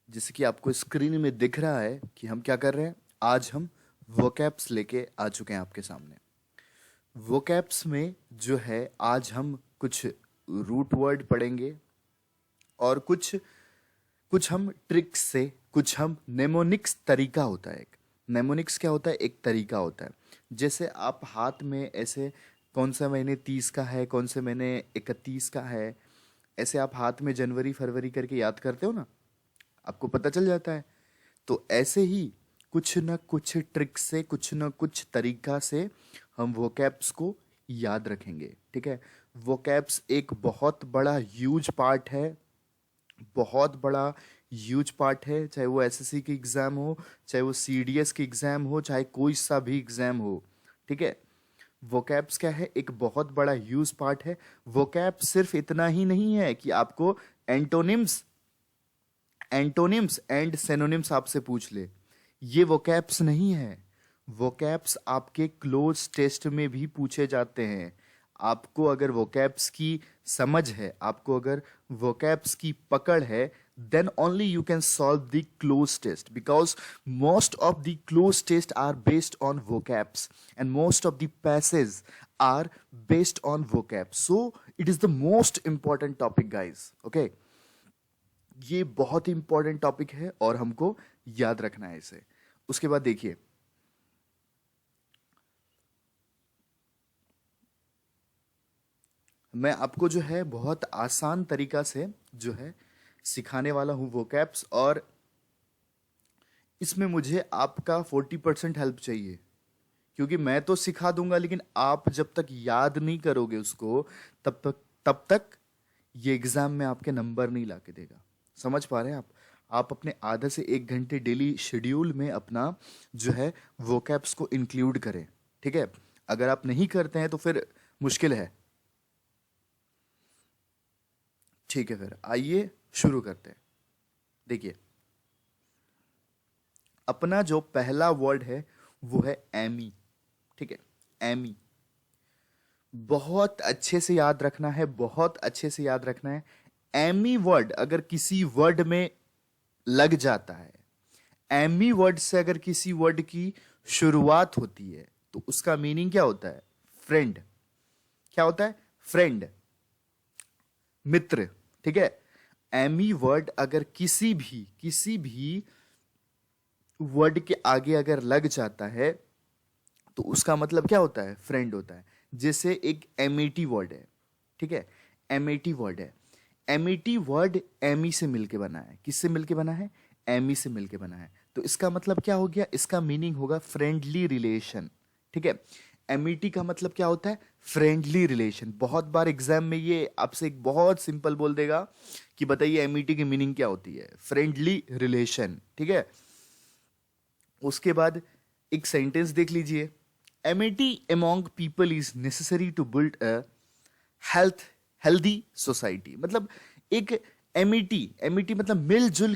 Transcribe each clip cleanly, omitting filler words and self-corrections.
जैसे कि आपको स्क्रीन में दिख रहा है कि हम क्या कर रहे हैं। आज हम वोकैब्स लेके आ चुके हैं आपके सामने। वोकैब्स में जो है आज हम कुछ रूट वर्ड पढ़ेंगे और कुछ कुछ हम ट्रिक्स से, कुछ हम नेमोनिक्स तरीका होता है। एक नेमोनिक्स क्या होता है? एक तरीका होता है। जैसे आप हाथ में ऐसे कौन सा महीने 30 का है, कौन से महीने 31 का है, ऐसे आप हाथ में जनवरी फरवरी करके याद करते हो ना, आपको पता चल जाता है। तो ऐसे ही कुछ न कुछ ट्रिक से, कुछ न कुछ तरीका से हम वोकैब्स को याद रखेंगे। ठीक है। वोकैब्स एक बहुत बड़ा ह्यूज पार्ट है, बहुत बड़ा ह्यूज पार्ट है। चाहे वो एसएससी की एग्जाम हो, चाहे वो सीडीएस की एग्जाम हो, चाहे कोई सा भी एग्जाम हो। ठीक है। वोकैब्स क्या है? एक बहुत बड़ा ह्यूज पार्ट है। वोकैब सिर्फ इतना ही नहीं है कि आपको एंटोनिम्स एंटोनिम्स एंड सेनोनिम्स आपसे पूछ ले, ये वोकैब्स नहीं है। वोकैब्स आपके क्लोज टेस्ट में भी पूछे जाते हैं। आपको अगर वोकैब्स की समझ है, आपको अगर वोकैब्स की पकड़ है, then only you can solve the close test, because most of the close tests are based on vocabs and most of the passages are based on vocabs. So it is the most important topic, guys. Okay, ये बहुत ही important topic है और हमको याद रखना है इसे। उसके बाद देखिए, मैं आपको जो है बहुत आसान तरीका से जो है सिखाने वाला हूं वोकैब्स, और इसमें मुझे आपका 40% हेल्प चाहिए। क्योंकि मैं तो सिखा दूंगा, लेकिन आप जब तक याद नहीं करोगे उसको, तब तक ये एग्जाम में आपके नंबर नहीं लाके देगा। समझ पा रहे हैं आप अपने आधा से 1 घंटे डेली शेड्यूल में अपना जो है वोकैब्स को इंक्लूड करें। ठीक है। अगर आप नहीं करते हैं तो फिर मुश्किल है। ठीक है, फिर आइए शुरू करते हैं। देखिए, अपना जो पहला वर्ड है वो है एमी। ठीक है। एमी बहुत अच्छे से याद रखना है, बहुत अच्छे से याद रखना है। एमी वर्ड अगर किसी वर्ड में लग जाता है, एमी वर्ड से अगर किसी वर्ड की शुरुआत होती है, तो उसका मीनिंग क्या होता है? फ्रेंड। क्या होता है? फ्रेंड, मित्र। ठीक है। एमी वर्ड अगर किसी भी वर्ड के आगे अगर लग जाता है, तो उसका मतलब क्या होता है? फ्रेंड होता है। जैसे एक एमिटी वर्ड है। ठीक है। एमिटी वर्ड है। एमिटी वर्ड एमी से मिलके बना है। किससे मिलके बना है? एमी से मिलके बना है। तो इसका मतलब क्या हो गया? इसका मीनिंग होगा फ्रेंडली रिलेशन। ठीक है। एमिटी का मतलब क्या होता है? Friendly relation. बहुत बार एग्जाम में ये आपसे एक बहुत सिंपल बोल देगा कि बताइए एमिटी की मीनिंग क्या होती है? Friendly relation. ठीक है। उसके बाद एक सेंटेंस देख लीजिए। Amity among people is necessary to build a healthy society. मतलब एक एमिटी एमिटी मतलब मिलजुल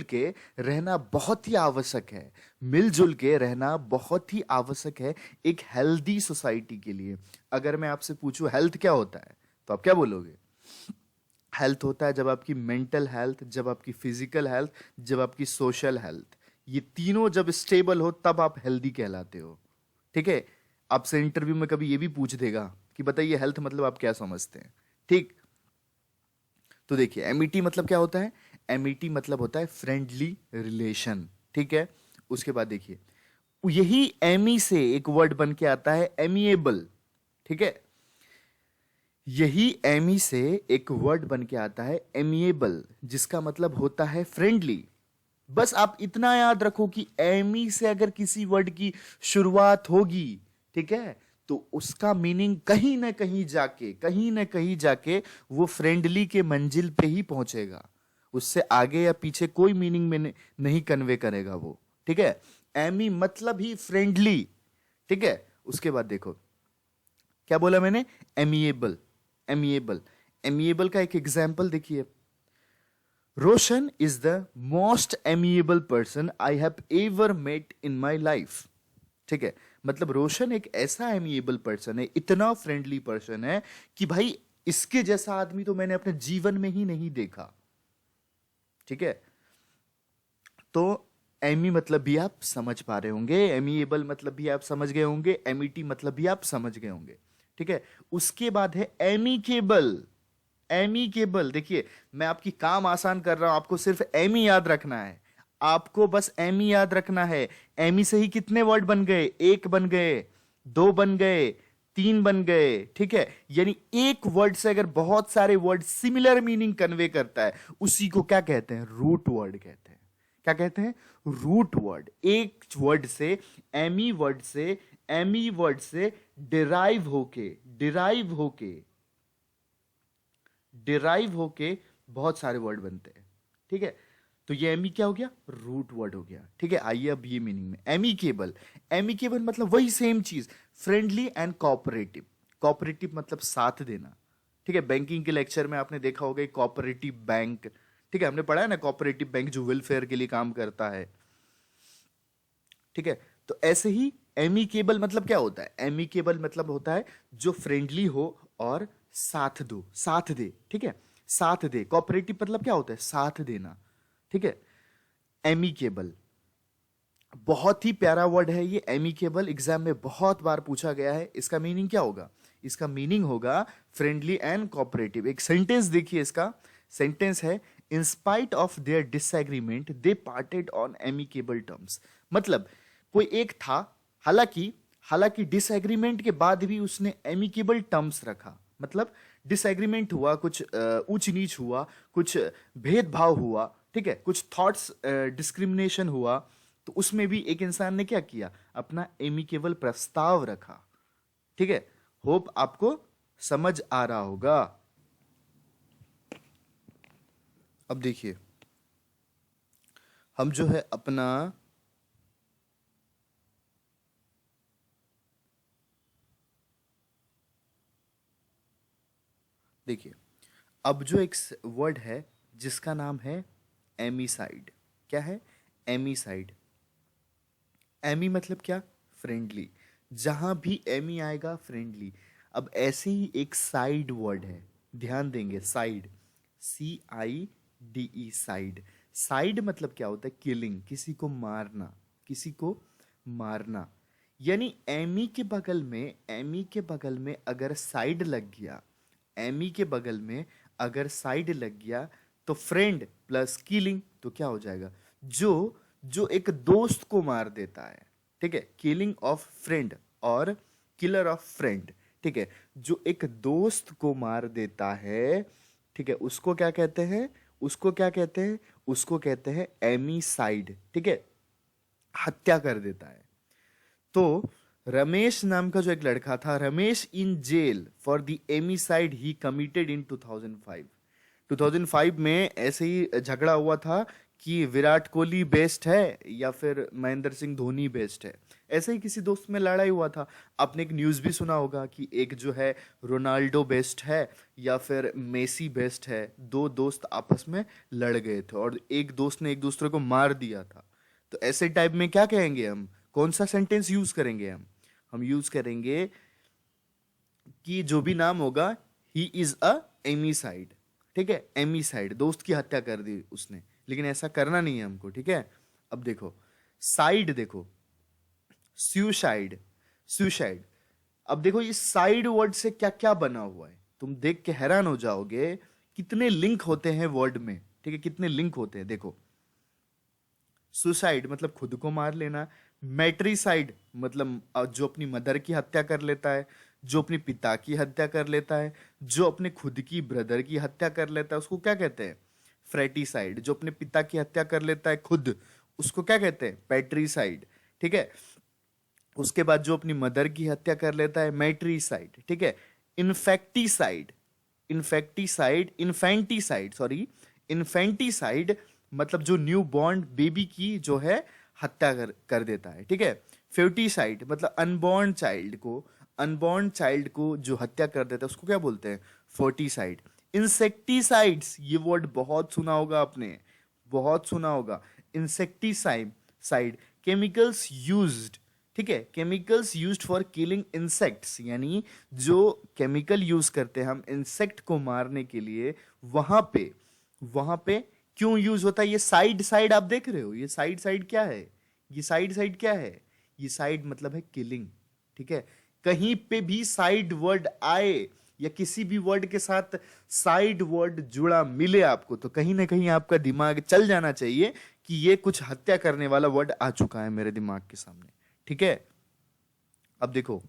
के रहना बहुत ही आवश्यक है। मिलजुल के रहना बहुत ही आवश्यक है एक हेल्दी सोसाइटी के लिए। अगर मैं आपसे पूछूं हेल्थ क्या होता है, तो आप क्या बोलोगे? हेल्थ होता है जब आपकी मेंटल हेल्थ, जब आपकी फिजिकल हेल्थ, जब आपकी सोशल हेल्थ, ये तीनों जब स्टेबल हो तब आप हेल्दी कहलाते हो। ठीक है। आपसे इंटरव्यू में कभी ये भी पूछ देगा कि बताइए हेल्थ मतलब आप क्या समझते हैं। ठीक। तो देखिए, एमिटी मतलब क्या होता है? एमिटी मतलब होता है फ्रेंडली रिलेशन। ठीक है। उसके बाद देखिए, यही एमी से एक वर्ड बन के आता है एमिएबल। ठीक है। यही एमी से एक वर्ड बन के आता है एमिएबल, जिसका मतलब होता है फ्रेंडली। बस आप इतना याद रखो कि एमी से अगर किसी वर्ड की शुरुआत होगी, ठीक है, तो उसका मीनिंग कहीं ना कहीं जाके वो फ्रेंडली के मंजिल पे ही पहुंचेगा। उससे आगे या पीछे कोई मीनिंग में नहीं कन्वे करेगा वो। ठीक है। एमी मतलब ही फ्रेंडली। ठीक है। उसके बाद देखो क्या बोला मैंने? एमिएबल। एमिएबल एमिएबल का एक एग्जाम्पल देखिए। Roshan is the most amiable person I have ever met in my life. ठीक है। मतलब रोशन एक ऐसा एमिएबल पर्सन है, इतना फ्रेंडली पर्सन है कि भाई इसके जैसा आदमी तो मैंने अपने जीवन में ही नहीं देखा। ठीक है, तो एमी मतलब भी आप समझ पा रहे होंगे, एमिएबल मतलब भी आप समझ गए होंगे, एमिटी मतलब भी आप समझ गए होंगे। ठीक है, उसके बाद है एमिकेबल। एमिकेबल, देखिए मैं आपकी काम आसान कर रहा हूं, आपको सिर्फ एमी याद रखना है, आपको बस एमी याद रखना है। एमी से ही कितने वर्ड बन गए? एक बन गए, दो बन गए, तीन बन गए। ठीक है, यानी एक वर्ड से अगर बहुत सारे वर्ड सिमिलर मीनिंग कन्वे करता है, उसी को क्या कहते हैं? रूट वर्ड कहते हैं। क्या कहते हैं? Root word. एक वर्ड से, एमी वर्ड से डिराइव होके डिराइव होके बहुत सारे वर्ड बनते हैं। ठीक है, तो ये एमी क्या हो गया? रूट वर्ड हो गया। ठीक है, आइए अब ये मीनिंग में एमिकेबल। एमिकेबल मतलब वही सेम चीज, फ्रेंडली एंड कोऑपरेटिव। कोऑपरेटिव मतलब साथ देना। ठीक है, बैंकिंग के लेक्चर में आपने देखा होगा कोऑपरेटिव बैंक। ठीक है, हमने पढ़ा है ना कोऑपरेटिव बैंक जो वेलफेयर के लिए काम करता है। ठीक है, तो ऐसे ही एमिकेबल मतलब क्या होता है? एमिकेबल मतलब होता है जो फ्रेंडली हो और साथ दे। ठीक है, साथ दे। कोऑपरेटिव मतलब क्या होता है? साथ देना। ठीक है, एमिकेबल बहुत ही प्यारा वर्ड है ये एमिकेबल, एग्जाम में बहुत बार पूछा गया है। इसका मीनिंग क्या होगा? इसका मीनिंग होगा फ्रेंडली एंड कोऑपरेटिव। एक सेंटेंस देखिए, इसका सेंटेंस है in spite of their disagreement they parted on amicable terms. मतलब कोई एक था, हालांकि हालांकि डिसएग्रीमेंट के बाद भी उसने एमिकेबल टर्म्स रखा। मतलब डिसएग्रीमेंट हुआ, कुछ ऊंच नीच हुआ, कुछ भेदभाव हुआ, ठीक है, कुछ थॉट्स डिस्क्रिमिनेशन हुआ, तो उसमें भी एक इंसान ने क्या किया? अपना एमिकेबल प्रस्ताव रखा। ठीक है, होप आपको समझ आ रहा होगा। अब देखिए, हम जो है अपना देखिए, अब जो एक वर्ड है जिसका नाम है एमीसाइड। क्या है? एमीसाइड। एमी मतलब क्या? फ्रेंडली। जहां भी एमी आएगा फ्रेंडली। अब ऐसे ही एक साइड वर्ड है, ध्यान देंगे, साइड, CIDE, साइड। साइड मतलब क्या होता है? किलिंग, किसी को मारना, किसी को मारना। यानी एमी के बगल में अगर साइड लग गया, एमी के बगल में अगर साइड लग गया, तो फ्रेंड प्लस किलिंग, तो क्या हो जाएगा? जो जो एक दोस्त को मार देता है। ठीक है, किलिंग ऑफ फ्रेंड और किलर ऑफ फ्रेंड। ठीक है, जो एक दोस्त को मार देता है, ठीक है, उसको क्या कहते हैं? उसको कहते हैं एमीसाइड। ठीक है, हत्या कर देता है। तो रमेश नाम का जो एक लड़का था, Ramesh in jail for the homicide he committed in 2005। 2005 में ऐसे ही झगड़ा हुआ था कि विराट कोहली बेस्ट है या फिर महेंद्र सिंह धोनी बेस्ट है। ऐसे ही किसी दोस्त में लड़ाई हुआ था। आपने एक न्यूज़ भी सुना होगा कि एक जो है रोनाल्डो बेस्ट है या फिर मेसी बेस्ट है। दो दोस्त आपस में लड़ गए थे और एक दोस्त ने एक दूसरे को मार दिया था। तो ऐसे टाइप में क्या कहेंगे हम? कौन सा सेंटेंस यूज करेंगे हम यूज करेंगे कि जो भी नाम होगा, ही इज अ एमीसाइड। ठीक है, एमीसाइड, दोस्त की हत्या कर दी उसने, लेकिन ऐसा करना नहीं है हमको। ठीक है, अब देखो साइड, देखो सुसाइड, सुसाइड। अब देखो इस साइड वर्ड से क्या क्या बना हुआ है, तुम देख के हैरान हो जाओगे कितने लिंक होते हैं वर्ड में। ठीक है, कितने लिंक होते हैं, देखो सुसाइड मतलब खुद को मार लेना, मैट्रिसाइड मतलब जो अपनी मदर की हत्या कर लेता है, जो अपने पिता की हत्या कर लेता है, जो अपने खुद की ब्रदर की हत्या कर लेता है, उसको क्या कहते हैं? फ्रेटिसाइड। जो अपने पिता की हत्या कर लेता है खुद, उसको क्या कहते हैं? पैट्रिसाइड। ठीक है, उसके बाद जो अपनी मदर की हत्या कर लेता है, मैट्रिसाइड। ठीक है, इन्फेक्टिसाइड, इन्फेंटिसाइड, सॉरी, इन्फेंटिसाइड मतलब जो न्यू बॉर्न बेबी की जो है हत्या कर देता है। ठीक है, फेटिसाइड मतलब अनबॉर्न चाइल्ड को जो हत्या कर देता है उसको क्या बोलते हैं? फोर्टिसाइड। इंसेक्टिसाइड्स, ये वर्ड बहुत सुना होगा आपने, बहुत सुना होगा। Insecticide, side, chemicals used. ठीक है, chemicals used for killing insects, यानी जो केमिकल यूज करते हैं हम इंसेक्ट को मारने के लिए, वहां पे क्यों यूज होता है? ये साइड साइड आप देख रहे हो, ये साइड साइड क्या है? ये साइड साइड क्या है? ये साइड मतलब है किलिंग, ठीक है। कहीं पे भी साइड वर्ड आए या किसी भी वर्ड के साथ साइड वर्ड जुड़ा मिले आपको, तो कहीं ना कहीं आपका दिमाग चल जाना चाहिए कि ये कुछ हत्या करने वाला वर्ड आ चुका है मेरे दिमाग के सामने, ठीक है। अब देखो,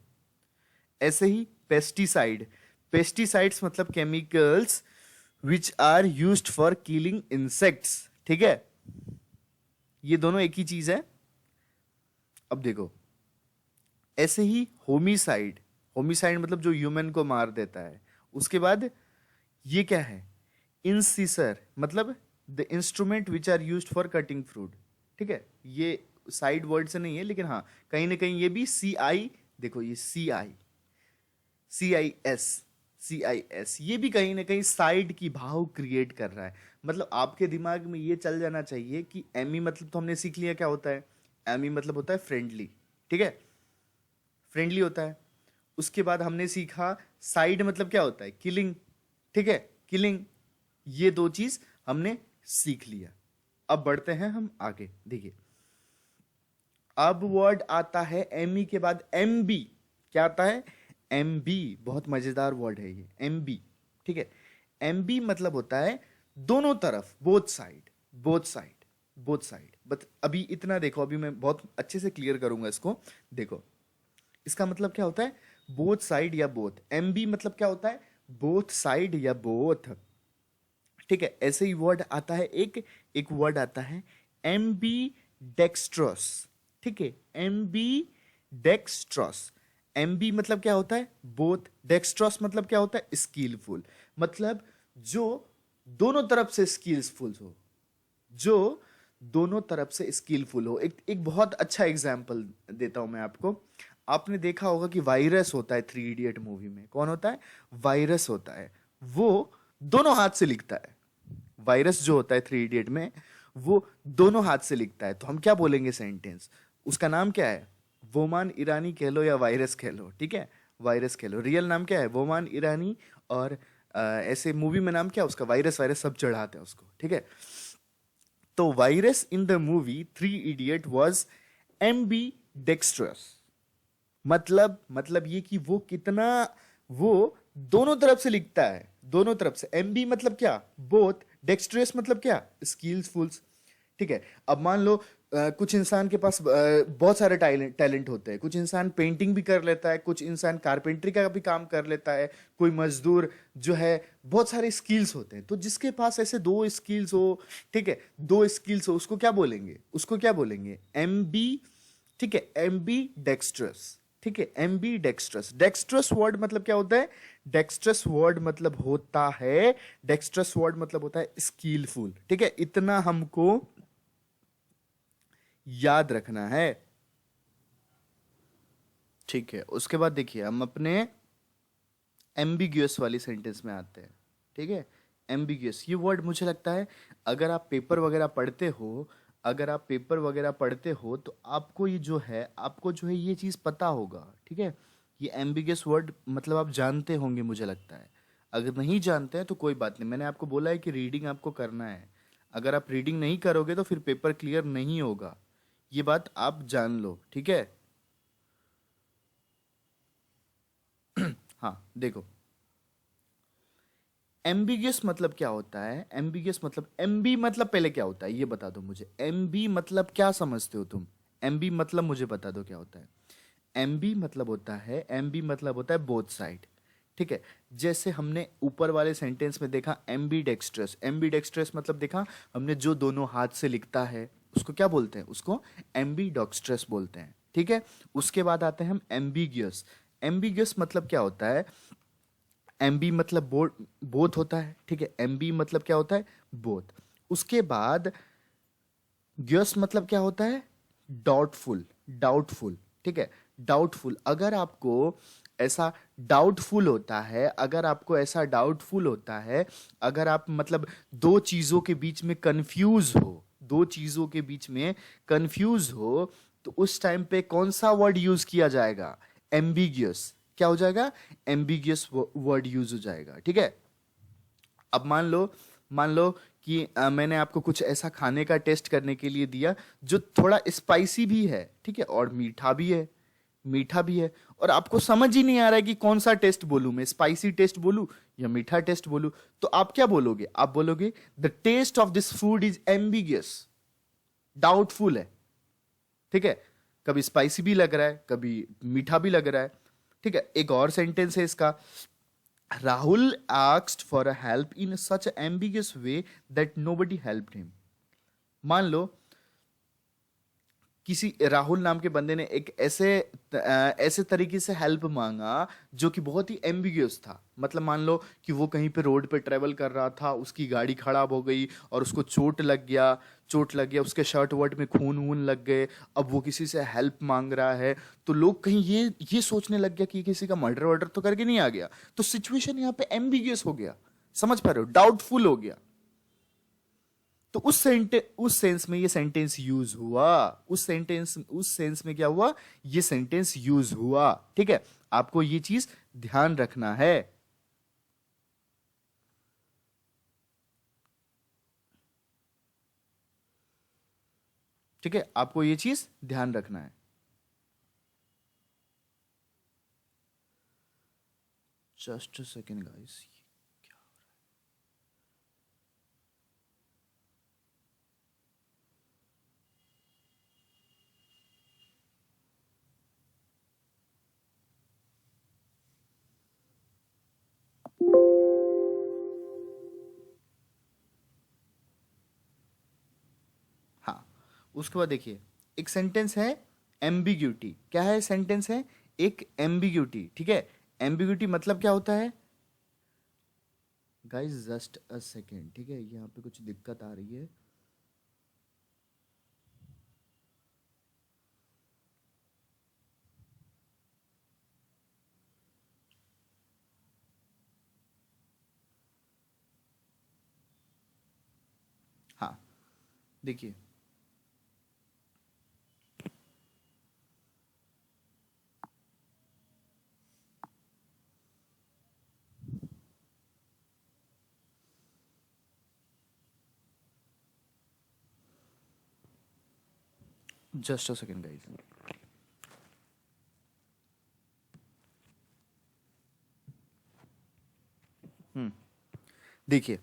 ऐसे ही पेस्टिसाइड, पेस्टिसाइड्स मतलब chemicals which are used for killing insects, ठीक है। ये दोनों एक ही चीज है। अब देखो, ऐसे ही होमिसाइड, होमिसाइड मतलब जो ह्यूमन को मार देता है। उसके बाद ये क्या है? इंसिसर मतलब the instrument which are used for cutting fruit, ठीक है। ये साइड वर्ड से नहीं है, लेकिन हाँ कहीं ना कहीं ये भी सी आई, देखो ये सी आई, CIS ये भी कहीं ना कहीं साइड की भाव क्रिएट कर रहा है। मतलब आपके दिमाग में ये चल जाना चाहिए कि एमी मतलब तो हमने सीख लिया क्या होता है। एमी मतलब होता है फ्रेंडली, ठीक है, फ्रेंडली होता है। उसके बाद हमने सीखा साइड मतलब क्या होता है, किलिंग, ठीक है, किलिंग। ये दो चीज हमने सीख लिया। अब बढ़ते हैं हम आगे। देखिए, अब वर्ड आता है एमी के बाद एमबी। क्या आता है? एमबी। बहुत मजेदार वर्ड है ये एमबी, ठीक है। एमबी मतलब होता है दोनों तरफ, both side, both side, both side. But अभी इतना देखो, अभी मैं बहुत अच्छे से क्लियर करूंगा इसको। देखो, इसका मतलब क्या होता है? बोथ साइड या बोथ। एमबी मतलब क्या होता है? बोथ साइड या बोथ, ठीक है। ऐसे ही वर्ड आता है एक, एक वर्ड आता है एमबी डेक्स्ट्रस, ठीक है, एमबी डेक्स्ट्रस। एमबी मतलब क्या होता है? बोथ। डेक्स्ट्रस मतलब क्या होता है? स्किलफुल, मतलब जो दोनों तरफ से स्किलफुल हो, जो दोनों तरफ से स्किलफुल हो। एक बहुत अच्छा एग्जाम्पल देता हूं मैं आपको। आपने देखा होगा कि वायरस होता है थ्री इडियट मूवी में। कौन होता है? वायरस होता है। वो दोनों हाथ से लिखता है। वायरस जो होता है थ्री इडियट में, वो दोनों हाथ से लिखता है। तो हम क्या बोलेंगे सेंटेंस? उसका नाम क्या है? वोमान ईरानी कह लो या वायरस कह लो, ठीक है, वायरस कह लो। रियल नाम क्या है? वोमान ईरानी। और ऐसे मूवी में नाम क्या है उसका? वायरस। वायरस सब चढ़ाते हैं उसको, ठीक है। तो virus in the movie three idiot was ambidextrous. मतलब ये कि वो कितना, वो दोनों तरफ से लिखता है, दोनों तरफ से। एमबी मतलब क्या? बोथ। डेक्स्ट्रियस मतलब क्या? स्किलफुल, ठीक है। अब मान लो कुछ इंसान के पास बहुत सारे टैलेंट होते हैं। कुछ इंसान पेंटिंग भी कर लेता है, कुछ इंसान कारपेंट्री का भी काम कर लेता है, कोई मजदूर जो है, बहुत सारे स्किल्स होते हैं। तो जिसके पास ऐसे दो स्किल्स हो, ठीक है, दो स्किल्स हो, उसको क्या बोलेंगे? उसको क्या बोलेंगे? एमबी, ठीक है, एमबी डेक्स्ट्रस, ठीक है, एमबी डेक्स्ट्रस। डेक्स्ट्रस वर्ड मतलब क्या होता है? डेक्स्ट्रस वर्ड मतलब होता है, डेक्स्ट्रस वर्ड मतलब होता है स्किलफुल, ठीक है। इतना हमको याद रखना है, ठीक है। उसके बाद देखिए, हम अपने एम्बिग्यूअस वाली सेंटेंस में आते हैं, ठीक है। एम्बिग्यूअस ये वर्ड मुझे लगता है अगर आप पेपर वगैरह पढ़ते हो, अगर आप पेपर वगैरह पढ़ते हो तो आपको ये जो है, आपको जो है ये चीज़ पता होगा, ठीक है। ये एम्बिगियस वर्ड मतलब आप जानते होंगे मुझे लगता है। अगर नहीं जानते हैं तो कोई बात नहीं, मैंने आपको बोला है कि रीडिंग आपको करना है। अगर आप रीडिंग नहीं करोगे तो फिर पेपर क्लियर नहीं होगा, ये बात आप जान लो, ठीक है। हाँ देखो, एम्बिगियस मतलब क्या होता है? एम्बिगियस मतलब, एमबी मतलब पहले क्या होता है ये बता दो मुझे। एमबी मतलब क्या समझते हो तुम? एमबी मतलब मुझे बता दो क्या होता है। एमबी मतलब होता है, एमबी मतलब होता है बोथ साइड, ठीक है। जैसे हमने ऊपर वाले सेंटेंस में देखा एम्बी डेक्स्ट्रस। एम्बी डेक्स्ट्रस मतलब देखा हमने, जो दोनों हाथ से लिखता है उसको क्या बोलते हैं? उसको एम्बी डेक्स्ट्रस बोलते हैं, ठीक है। उसके बाद आते हैं हम एम्बिगियस। एम्बिगियस मतलब क्या होता है? एमबी मतलब बोथ होता है, ठीक है। एमबी मतलब क्या होता है? बोथ। उसके बाद ग्यस मतलब क्या होता है? डाउटफुल, डाउटफुल, ठीक है, डाउटफुल। अगर आपको ऐसा डाउटफुल होता है, अगर आपको ऐसा डाउटफुल होता है, अगर आप मतलब दो चीजों के बीच में कंफ्यूज हो, दो चीजों के बीच में कंफ्यूज हो, तो उस टाइम पे कौन सा वर्ड यूज किया जाएगा? एम्बिगियस। क्या हो जाएगा? एम्बिगियस वर्ड यूज हो जाएगा, ठीक है। अब मान लो कि मैंने आपको कुछ ऐसा खाने का टेस्ट करने के लिए दिया जो थोड़ा स्पाइसी भी है, ठीक है, और मीठा भी है, मीठा भी है, और आपको समझ ही नहीं आ रहा है कि कौन सा टेस्ट बोलूं, मैं स्पाइसी टेस्ट बोलूं या मीठा टेस्ट बोलूं। तो आप क्या बोलोगे? आप बोलोगे the taste of this food is ambiguous, doubtful है, ठीक है, कभी स्पाइसी भी लग रहा है, कभी मीठा भी लग रहा है, ठीक है। एक और सेंटेंस है इसका, Rahul asked for a help in such ambiguous way that nobody helped him. मान लो किसी राहुल नाम के बंदे ने एक ऐसे तरीके से हेल्प मांगा जो कि बहुत ही एम्बिगियस था। मतलब मान लो कि वो कहीं पे रोड पे ट्रेवल कर रहा था, उसकी गाड़ी खराब हो गई और उसको चोट लग गया, उसके शर्ट वर्ट में खून वून लग गए, अब वो किसी से हेल्प मांग रहा है, तो लोग कहीं ये सोचने लग गया कि किसी का मर्डर वर्डर तो करके नहीं आ गया। तो सिचुएशन यहाँ पे एम्बिगियस हो गया, समझ पा रहे हो, डाउटफुल हो गया। तो उस सेंस में ये सेंटेंस यूज हुआ, उस सेंस में क्या हुआ, ये सेंटेंस यूज हुआ, ठीक है। आपको ये चीज ध्यान रखना है, ठीक है, आपको ये चीज ध्यान रखना है। Just a second guys. हाँ, उसके बाद देखिए एक सेंटेंस है एम्बिग्यूटी। क्या है सेंटेंस है? एक एम्बिग्यूटी, ठीक है। एम्बिग्यूटी मतलब क्या होता है गाइस? जस्ट अ सेकेंड, ठीक है, यहाँ पे कुछ दिक्कत आ रही है। हाँ, देखिए जस्ट अ सेकेंड गाइस। देखिए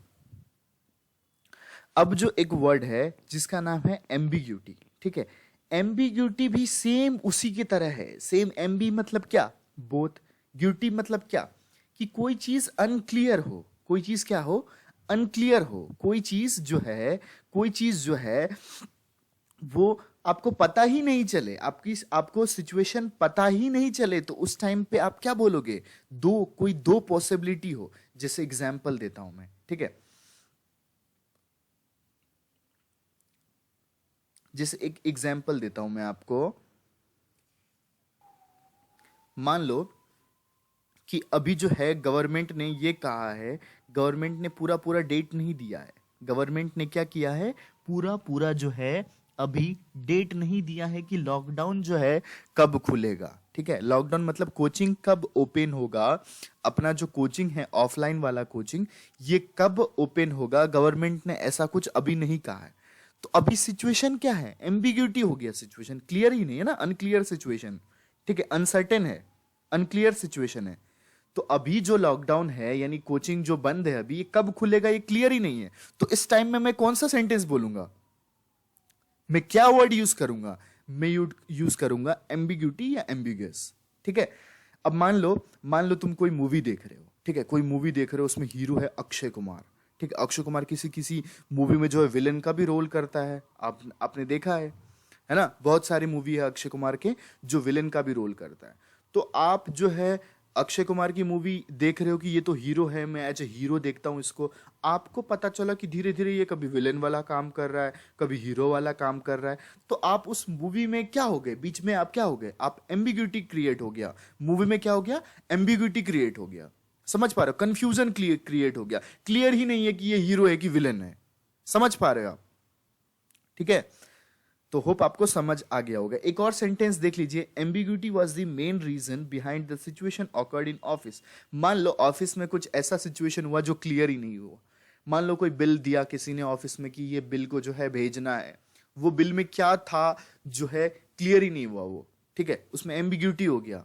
अब जो एक वर्ड है जिसका नाम है एम्बिग्यूटी, ठीक है, एम्बिग्यूटी भी सेम उसी की तरह है। सेम, एम्बी मतलब क्या? बोथ, ड्यूटी मतलब क्या? कि कोई चीज अनक्लियर हो, कोई चीज क्या हो? अनक्लियर हो, कोई चीज जो है वो आपको पता ही नहीं चले, आपको सिचुएशन पता ही नहीं चले, तो उस टाइम पे आप क्या बोलोगे? कोई दो पॉसिबिलिटी हो। जैसे एग्जाम्पल देता हूं मैं, ठीक है, जैसे एक एग्जाम्पल देता हूं मैं आपको। मान लो कि अभी जो है गवर्नमेंट ने ये कहा है, गवर्नमेंट ने पूरा पूरा डेट नहीं दिया है। गवर्नमेंट ने क्या किया है? पूरा पूरा जो है अभी डेट नहीं दिया है कि लॉकडाउन जो है कब खुलेगा, ठीक है। लॉकडाउन मतलब कोचिंग कब ओपन होगा, अपना जो कोचिंग है ऑफलाइन वाला कोचिंग, ये कब ओपन होगा, गवर्नमेंट ने ऐसा कुछ अभी नहीं कहा है। तो अभी सिचुएशन क्या है? एम्बिग्यूटी हो गया, सिचुएशन क्लियर ही नहीं है ना, अनक्लियर सिचुएशन, ठीक है, अनसर्टेन है, अनक्लियर सिचुएशन है। तो अभी जो लॉकडाउन है यानी कोचिंग जो बंद है अभी, ये कब खुलेगा ये क्लियर ही नहीं है। तो इस टाइम में मैं कौन सा सेंटेंस बोलूंगा? मैं क्या वर्ड यूज करूंगा? मैं यूज करूंगा एम्बिग्यूटी या एम्बिगस, ठीक है। अब मान लो तुम कोई मूवी देख रहे हो, ठीक है, कोई मूवी देख रहे हो, उसमें हीरो है अक्षय कुमार, ठीक है। अक्षय कुमार किसी किसी मूवी में जो है विलेन का भी रोल करता है, आपने देखा है ना, बहुत सारी मूवी है अक्षय कुमार के जो विलेन का भी रोल करता है। तो आप जो है अक्षय कुमार की मूवी देख रहे हो कि ये तो हीरो है, मैं एज ए हीरो देखता हूँ इसको। आपको पता चला कि धीरे धीरे ये कभी विलेन वाला काम कर रहा है, कभी हीरो वाला काम कर रहा है। तो आप उस मूवी में क्या हो गए? बीच में आप क्या हो गए? आप एम्बिग्यूटी क्रिएट हो गया। मूवी में क्या हो गया? एम्बिग्यूटी क्रिएट हो गया। समझ पा रहे हो? कंफ्यूजन क्रिएट हो गया, क्लियर ही नहीं है कि ये हीरो है कि विलेन है। समझ पा रहे हो आप? ठीक है, तो होप आपको समझ आ गया होगा। एक और सेंटेंस देख लीजिए, ambiguity was the main reason behind the situation awkward in office. मान लो ऑफिस में कुछ ऐसा सिचुएशन हुआ जो क्लियर ही नहीं हुआ। मान लो कोई बिल दिया किसी ने ऑफिस में कि ये बिल को जो है भेजना है, वो बिल में क्या था जो है क्लियर ही नहीं हुआ वो, ठीक है, उसमें एम्बिग्यूटी हो गया।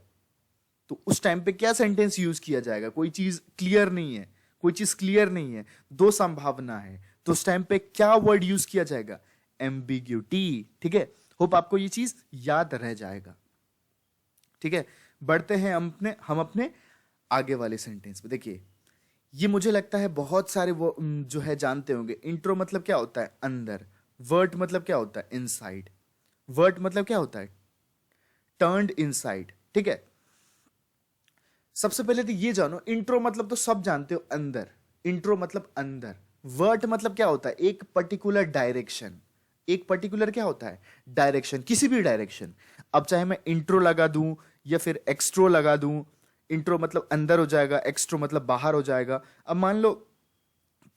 तो उस टाइम पे क्या सेंटेंस यूज किया जाएगा? कोई चीज क्लियर नहीं है, कोई चीज क्लियर नहीं है, दो संभावना है, तो उस टाइम पे क्या वर्ड यूज किया जाएगा? एम्बिग्यूटी। ठीक है, होप आपको ये चीज याद रह जाएगा। ठीक है, बढ़ते हैं हम अपने आगे वाले सेंटेंस पे। देखिए, ये मुझे लगता है बहुत सारे वो जो है जानते होंगे। इंट्रो मतलब क्या होता है? अंदर। वर्ट मतलब क्या होता है? इनसाइड। वर्ट मतलब क्या होता है? Turned inside. ठीक है, सबसे पहले तो ये जानो, इंट्रो मतलब तो सब जानते हो, अंदर। इंट्रो मतलब अंदर। वर्ट मतलब क्या होता है? एक पर्टिकुलर डायरेक्शन। एक पर्टिकुलर क्या होता है? डायरेक्शन, किसी भी डायरेक्शन। अब चाहे मैं इंट्रो लगा दूं या फिर एक्सट्रो लगा दूं, इंट्रो मतलब अंदर हो जाएगा, एक्सट्रो मतलब बाहर हो जाएगा। अब मान लो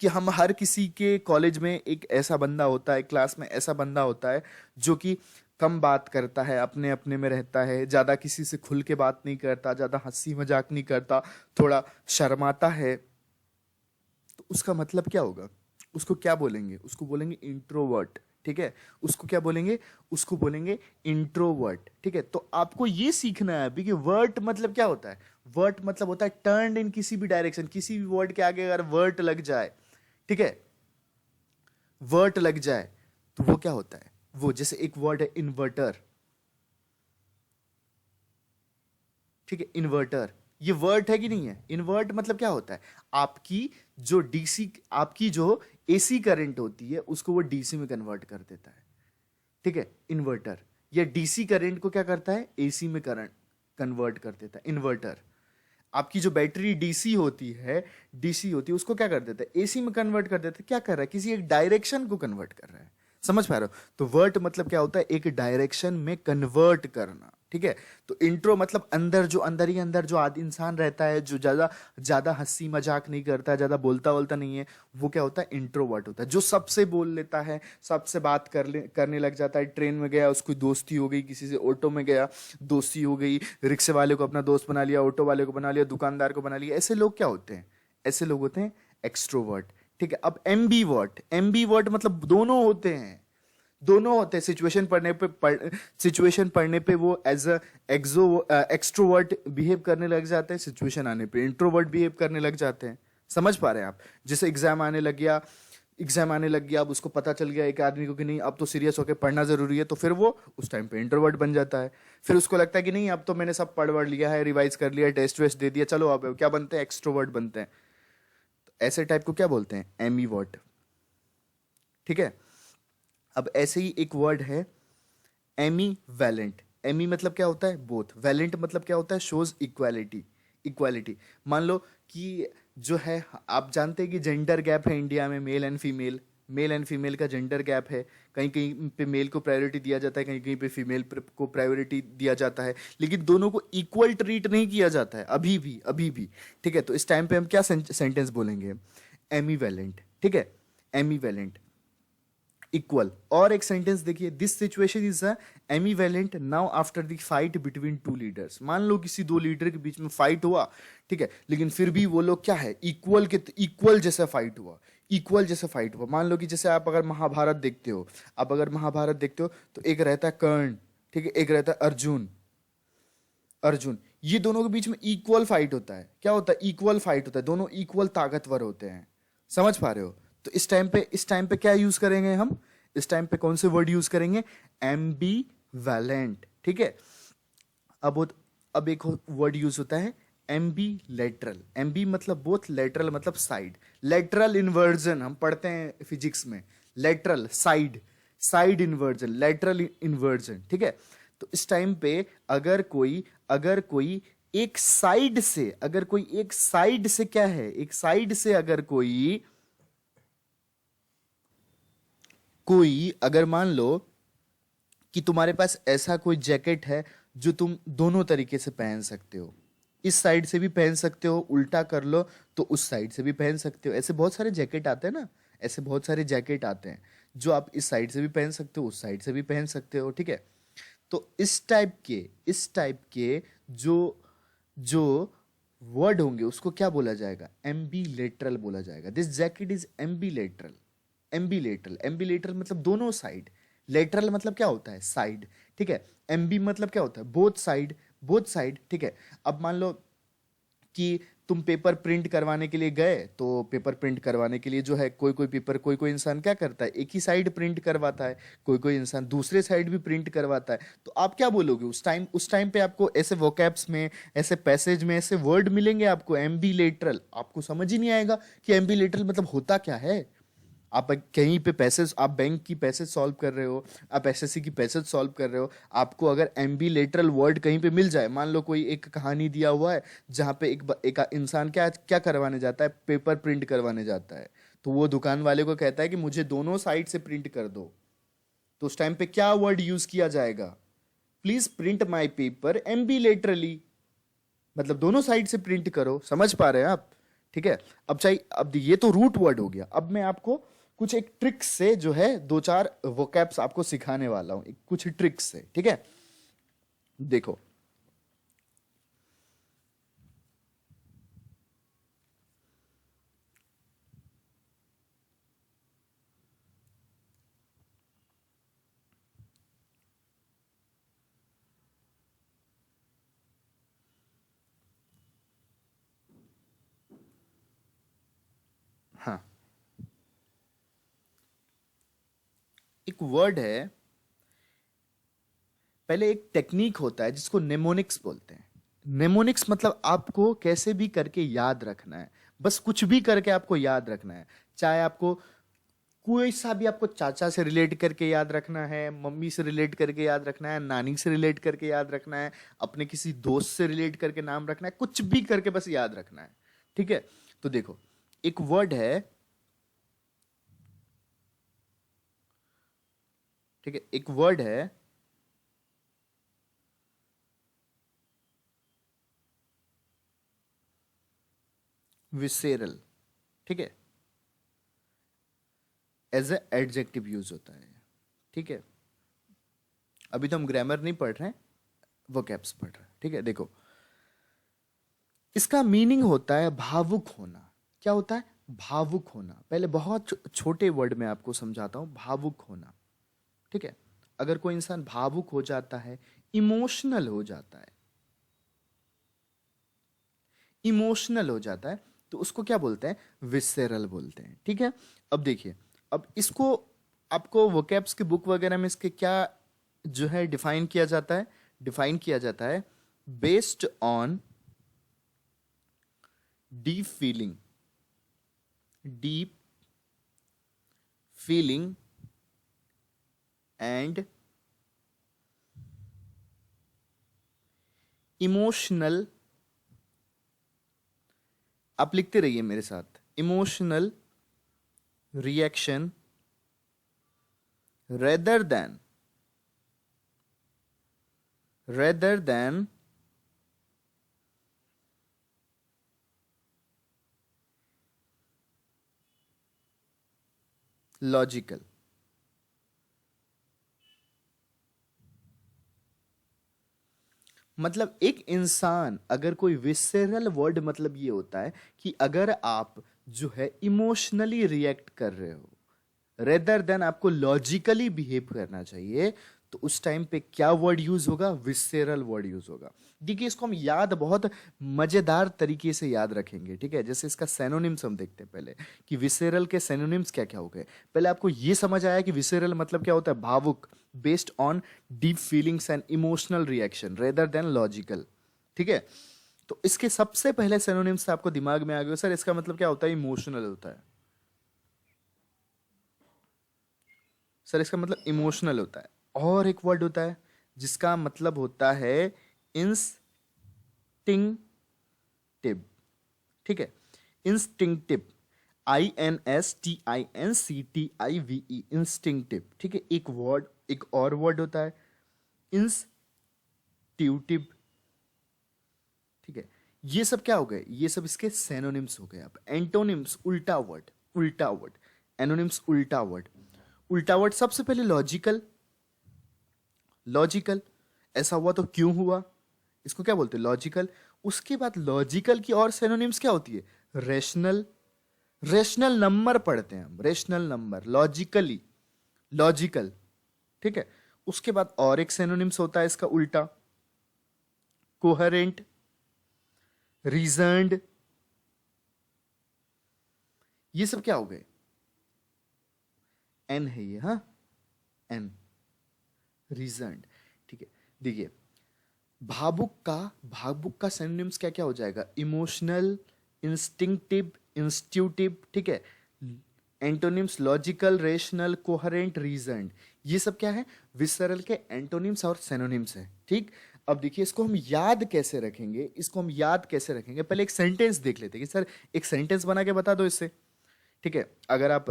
कि हम हर किसी के कॉलेज में एक ऐसा बंदा होता है, क्लास में ऐसा बंदा होता है जो कि कम बात करता है, अपने अपने में रहता है, ज्यादा किसी से खुल के बात नहीं करता, ज्यादा हंसी मजाक नहीं करता, थोड़ा शर्माता है। तो उसका मतलब क्या होगा? उसको क्या बोलेंगे? उसको बोलेंगे इंट्रोवर्ट। ठीक है, उसको क्या बोलेंगे? उसको बोलेंगे इंट्रोवर्ट। ठीक है, तो आपको ये सीखना है अभी कि वर्ट मतलब क्या होता है। वर्ट मतलब होता है टर्न इन किसी भी डायरेक्शन। किसी भी वर्ड के आगे अगर वर्ट लग जाए, ठीक है, वर्ट लग जाए तो वो क्या होता है? वो जैसे एक वर्ड है इन्वर्टर। ठीक है, इन्वर्टर, ये वर्ड है कि नहीं है? इन्वर्ट मतलब क्या होता है? आपकी जो डीसी, आपकी जो एसी करंट होती है उसको वो डीसी में कन्वर्ट कर देता है। ठीक है, इन्वर्टर। या डीसी करंट को क्या करता है? एसी में करंट कन्वर्ट कर देता है, इन्वर्टर। आपकी जो बैटरी डीसी होती है, डीसी होती है, उसको क्या कर देता है? एसी में कन्वर्ट कर देता है। क्या कर रहा है? किसी एक डायरेक्शन को कन्वर्ट कर रहा है। समझ पा रहे हो? तो वर्ट मतलब क्या होता है? एक डायरेक्शन में कन्वर्ट करना। ठीक है, तो इंट्रो मतलब अंदर, जो अंदर ही अंदर जो आदि इंसान रहता है, जो ज्यादा ज्यादा हंसी मजाक नहीं करता है, ज्यादा बोलता बोलता नहीं है, वो क्या होता है? इंट्रोवर्ट होता है। जो सबसे बोल लेता है, सबसे बात करने लग जाता है। ट्रेन में गया, उसकी दोस्ती हो गई, किसी से ऑटो में गया, दोस्ती हो गई, रिक्शे वाले को अपना दोस्त बना लिया, ऑटो वाले को बना लिया, दुकानदार को बना लिया। ऐसे लोग क्या होते हैं? ऐसे लोग होते हैं एक्सट्रोवर्ट। ठीक है, अब एम्बीवर्ट। एम्बीवर्ट मतलब दोनों होते हैं, दोनों होते हैं। सिचुएशन पढ़ने पे वो एज अ एक्सट्रोवर्ट बिहेव करने लग जाते हैं, सिचुएशन आने पे इंट्रोवर्ट बिहेव करने लग जाते हैं। समझ पा रहे हैं आप? जैसे एग्जाम आने लग गया, अब उसको पता चल गया एक आदमी को कि नहीं अब तो सीरियस होकर पढ़ना जरूरी है, तो फिर वो उस टाइम पे इंट्रोवर्ट बन जाता है। फिर उसको लगता है कि नहीं अब तो मैंने सब पढ़ वढ़ लिया है, रिवाइज कर लिया, टेस्ट वेस्ट दे दिया, चलो अब क्या बनते हैं? एक्सट्रोवर्ट बनते हैं। तो ऐसे टाइप को क्या बोलते हैं? एमीवर्ट। ठीक है, अब ऐसे ही एक वर्ड है एमी वैलेंट। एमी मतलब क्या होता है? बोथ। वैलेंट मतलब क्या होता है? Shows equality. इक्वालिटी, मान लो कि जो है, आप जानते हैं कि जेंडर गैप है इंडिया में, male and female. Male and female का जेंडर गैप है। कहीं कहीं पे मेल को प्रायोरिटी दिया जाता है, कहीं कहीं पे फीमेल को प्रायोरिटी दिया जाता है, लेकिन दोनों को इक्वल ट्रीट नहीं किया जाता है अभी भी, अभी भी। ठीक है, तो इस टाइम पे हम क्या सेंटेंस बोलेंगे? Ambivalent. ठीक है, एमी वैलेंट, इक्वल। और एक सेंटेंस देखिए, this situation is ambivalent now after the fight between two leaders. मान लो किसी दो लीडर के बीच में फाइट हुआ, ठीक है, लेकिन फिर भी वो लोग क्या है? इक्वल के इक्वल जैसा फाइट हुआ, इक्वल जैसा फाइट हुआ। मान लो कि जैसे आप अगर महाभारत देखते हो, आप अगर महाभारत देखते हो तो एक रहता है कर्ण, ठीक है, एक रहता है अर्जुन। अर्जुन, ये दोनों के बीच में इक्वल फाइट होता है। क्या होता है? इक्वल फाइट होता है, दोनों इक्वल ताकतवर होते हैं। समझ पा रहे हो? तो इस टाइम पे क्या यूज करेंगे हम? इस टाइम पे कौन से वर्ड यूज करेंगे? एम्बी वैलेंट। ठीक है, अब अब एक वर्ड यूज होता है एम्बी लेटरल। एम्बी मतलब बोथ, लेटरल मतलब साइड। लेटरल इन्वर्जन हम पढ़ते हैं फिजिक्स में। Lateral side, side inversion, lateral inversion. ठीक है, तो इस टाइम पे अगर कोई एक साइड से, अगर कोई एक साइड से क्या है, एक साइड से अगर कोई अगर मान लो कि तुम्हारे पास ऐसा कोई जैकेट है जो तुम दोनों तरीके से पहन सकते हो, इस साइड से भी पहन सकते हो, उल्टा कर लो तो उस साइड से भी पहन सकते हो। ऐसे बहुत सारे जैकेट आते हैं ना, ऐसे बहुत सारे जैकेट आते हैं जो आप इस साइड से भी पहन सकते हो, उस साइड से भी पहन सकते हो। ठीक है, तो इस टाइप के जो जो वर्ड होंगे उसको क्या बोला जाएगा? एम्बीलेटरल बोला जाएगा। This jacket is ambilateral. Ambilateral, ambilateral मतलब दोनों साइड। लेटरल मतलब क्या होता है? साइड। ठीक है। एम्बी मतलब क्या होता है? Both side. बोथ साइड, ठीक है। अब मान लो कि तुम पेपर प्रिंट करवाने के लिए गए, तो पेपर प्रिंट करवाने के लिए जो है कोई कोई पेपर, कोई कोई इंसान क्या करता है, एक ही साइड प्रिंट करवाता है, कोई कोई इंसान दूसरे साइड भी प्रिंट करवाता है। तो आप क्या बोलोगे उस टाइम पे आपको ऐसे वोकैब्स में, ऐसे पैसेज में ऐसे वर्ड मिलेंगे आपको एम्बीलेटरल। आपको समझ ही नहीं आएगा कि एम्बीलेटरल मतलब होता क्या है। आप कहीं पे पैसेज, आप बैंक की पैसेज सॉल्व कर रहे हो, आप एसएससी की पैसेज सॉल्व कर रहे हो, आपको अगर एम्बीलेटरल वर्ड कहीं पे मिल जाए, मान लो कोई एक कहानी दिया हुआ है जहाँ पे एक इंसान क्या क्या करवाने जाता है, पेपर प्रिंट करवाने जाता है, तो वो दुकान वाले को कहता है कि मुझे दोनों साइड से प्रिंट कर दो। तो उस टाइम पे क्या वर्ड यूज किया जाएगा? प्लीज प्रिंट माई पेपर एम्बीलेटरली, मतलब दोनों साइड से प्रिंट करो। समझ पा रहे हैं आप? ठीक है। अब चाहिए, अब ये तो रूट वर्ड हो गया। अब मैं आपको कुछ एक ट्रिक्स से जो है दो चार वोकैब्स आपको सिखाने वाला हूं, कुछ ट्रिक्स से, ठीक है। देखो, हाँ, एक वर्ड है, पहले एक टेक्निक होता है जिसको नेमोनिक्स बोलते हैं। नेमोनिक्स मतलब आपको कैसे भी करके याद रखना है, बस कुछ भी करके आपको याद रखना है। चाहे आपको कोई सा भी, आपको चाचा से रिलेट करके याद रखना है, मम्मी से रिलेट करके याद रखना है, नानी से रिलेट करके याद रखना है, अपने किसी दोस्त से रिलेट करके नाम रखना है, कुछ भी करके बस याद रखना है। ठीक है। तो देखो, एक वर्ड है, ठीक है, एक वर्ड है विसेरल। ठीक है। एज ए एडजेक्टिव यूज होता है। ठीक है। अभी तो हम ग्रामर नहीं पढ़ रहे हैं, वोकैब्स पढ़ रहे हैं। ठीक है। देखो, इसका मीनिंग होता है भावुक होना। क्या होता है? भावुक होना। पहले बहुत छोटे वर्ड में आपको समझाता हूं, भावुक होना। ठीक है। अगर कोई इंसान भावुक हो जाता है, इमोशनल हो जाता है, इमोशनल हो जाता है, तो उसको क्या बोलते हैं? विसेरल बोलते हैं। ठीक है। अब देखिए, अब इसको आपको वोकैब्स की बुक वगैरह में इसके क्या जो है डिफाइन किया जाता है? डिफाइन किया जाता है based on deep feeling, deep feeling and emotional. आप लिखते रहिए मेरे साथ, emotional reaction rather than, rather than logical. मतलब एक इंसान, अगर कोई विसेरल वर्ड मतलब ये होता है कि अगर आप जो है इमोशनली रिएक्ट कर रहे हो, रेदर देन आपको लॉजिकली बिहेव करना चाहिए, तो उस टाइम पे क्या वर्ड यूज होगा? विसेरल वर्ड यूज होगा। देखिए, इसको हम याद बहुत मजेदार तरीके से याद रखेंगे। ठीक है। जैसे इसका सेनोनिम्स हम देखते हैं पहले, कि विसेरल के सेनोनिम्स क्या क्या हो गए। पहले आपको ये समझ आया कि विसेरल मतलब क्या होता है? भावुक, based on deep feelings and emotional reaction rather than logical. ठीक है। तो इसके सबसे पहले सेनोनिम्स आपको दिमाग में आ गए, सर इसका मतलब क्या होता है? इमोशनल होता है। सर इसका मतलब इमोशनल होता है। और एक वर्ड होता है जिसका मतलब होता है इंस्टिंक्टिव। ठीक है। Instinctive, INSTINCTIVE, instinctive. ठीक है। एक वर्ड, एक और वर्ड होता है इंस्ट्यूटिव। ठीक है। ये सब क्या हो गए? ये सब इसके सेनोनिम्स हो गए। अब एंटोनिम्स, उल्टा वर्ड, उल्टा वर्ड। एनोनिम्स, उल्टा वर्ड। उल्टा वर्ड सबसे पहले लॉजिकल। लॉजिकल, ऐसा हुआ तो क्यों हुआ, इसको क्या बोलते हैं? लॉजिकल। उसके बाद लॉजिकल की और सिनोनिम्स क्या होती है? रेशनल, रेशनल नंबर पढ़ते हैं हम, रेशनल नंबर, लॉजिकली, लॉजिकल, ठीक है। उसके बाद और एक सिनोनिम्स होता है इसका उल्टा, कोहेरेंट, रीजन्ड। ये सब क्या हो गए? एन है ये, हाँ, एन, रीजन्ड, ठीक है। देखिए भावुक का सिनोनिम्स क्या क्या हो जाएगा? इमोशनल, इंस्टिंक्टिव, इंस्ट्यूटिव, ठीक है। Antonyms logical, rational, coherent, reasoned. ये सब क्या है? विसरल के एंटोनिम्स और सिनोनिम्स है, ठीक। अब देखिए इसको हम याद कैसे रखेंगे, इसको हम याद कैसे रखेंगे, पहले एक सेंटेंस देख लेते हैं कि सर एक सेंटेंस बना के बता दो इससे, ठीक है। अगर आप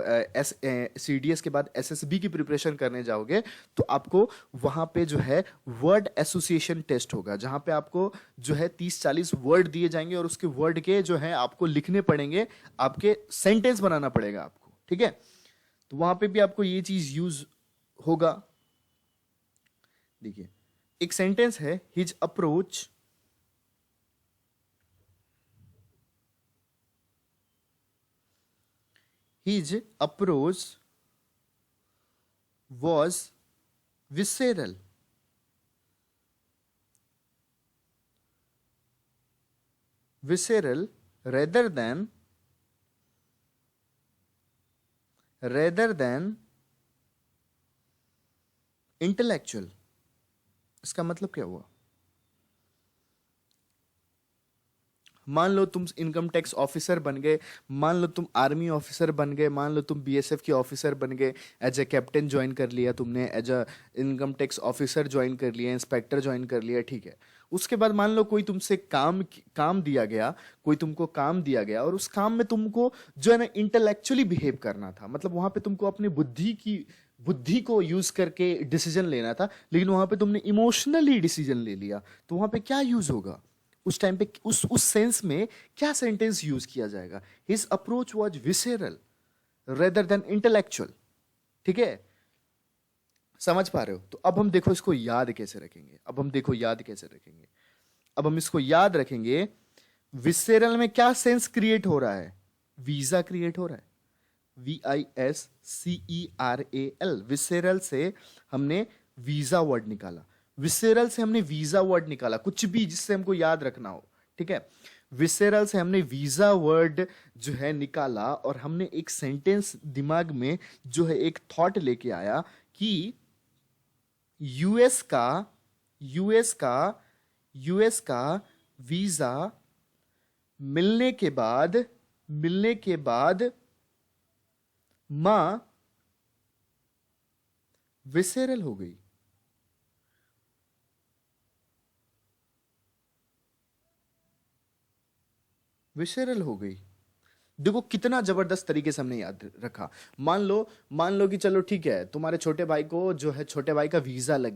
CDS के बाद SSB की प्रिपरेशन करने जाओगे तो आपको वहां पे जो है वर्ड एसोसिएशन टेस्ट होगा, जहां पे आपको जो है 30-40 वर्ड दिए जाएंगे और उसके वर्ड के जो है आपको लिखने पड़ेंगे, आपके सेंटेंस बनाना पड़ेगा आपको, ठीक है। तो वहां पे भी आपको ये चीज यूज होगा। देखिए एक सेंटेंस है, his approach, his approach was visceral. Visceral rather than intellectual. इसका मतलब क्या हुआ? मान लो तुम इनकम टैक्स ऑफिसर बन गए, मान लो तुम आर्मी ऑफिसर बन गए, मान लो तुम BSF के ऑफिसर बन गए, एज ए कैप्टन ज्वाइन कर लिया तुमने, as a income tax officer join कर लिया, इंस्पेक्टर ज्वाइन कर लिया, ठीक है। उसके बाद मान लो कोई तुमसे काम दिया गया, कोई तुमको काम दिया गया और उस काम में तुमको जो है ना इंटेलेक्चुअली बिहेव करना था, मतलब वहां पे तुमको अपनी बुद्धि को यूज करके डिसीजन लेना था, लेकिन वहां पे तुमने इमोशनली डिसीजन ले लिया, तो वहां पे क्या यूज होगा उस टाइम पे? उस सेंस में क्या सेंटेंस यूज किया जाएगा? His approach was visceral rather than intellectual, ठीक है। समझ पा रहे हो? तो अब हम देखो इसको याद कैसे रखेंगे, अब हम इसको याद रखेंगे। विसेरल में क्या सेंस क्रिएट हो रहा है? वीजा क्रिएट हो रहा है, VISCERAL। विसेरल से हमने वीजा वर्ड निकाला, विसेरल से हमने वीजा वर्ड निकाला, कुछ भी जिससे हमको याद रखना हो, ठीक है। विसेरल से हमने वीजा वर्ड जो है निकाला और हमने एक सेंटेंस दिमाग में जो है एक थॉट लेके आया कि यूएस का यूएस का वीजा मिलने के बाद मां विसेरल हो गई। विसेरल हो गई। देखो कितना जबरदस्त तरीके से हमने याद रखा। मान लो कि चलो ठीक है, तुम्हारे छोटे भाई को जो है, छोटे भाई का वीजा लग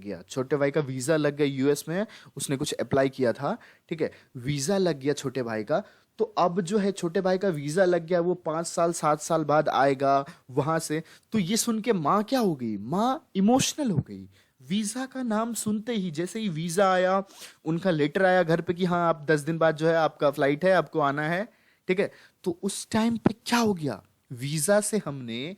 गया यूएस में, उसने कुछ अप्लाई किया था, ठीक है, वीजा लग गया छोटे भाई का। तो अब जो है छोटे भाई का वीजा लग गया, वो 5 साल 7 साल बाद आएगा वहां से। तो ये सुन के माँ क्या हो गई? माँ इमोशनल हो गई। वीजा का नाम सुनते ही, जैसे ही वीजा आया, उनका लेटर आया घर पे कि हाँ आप 10 दिन बाद जो है आपका फ्लाइट है, आपको आना है, ठीक है। तो उस टाइम पे क्या हो गया? वीजा से हमने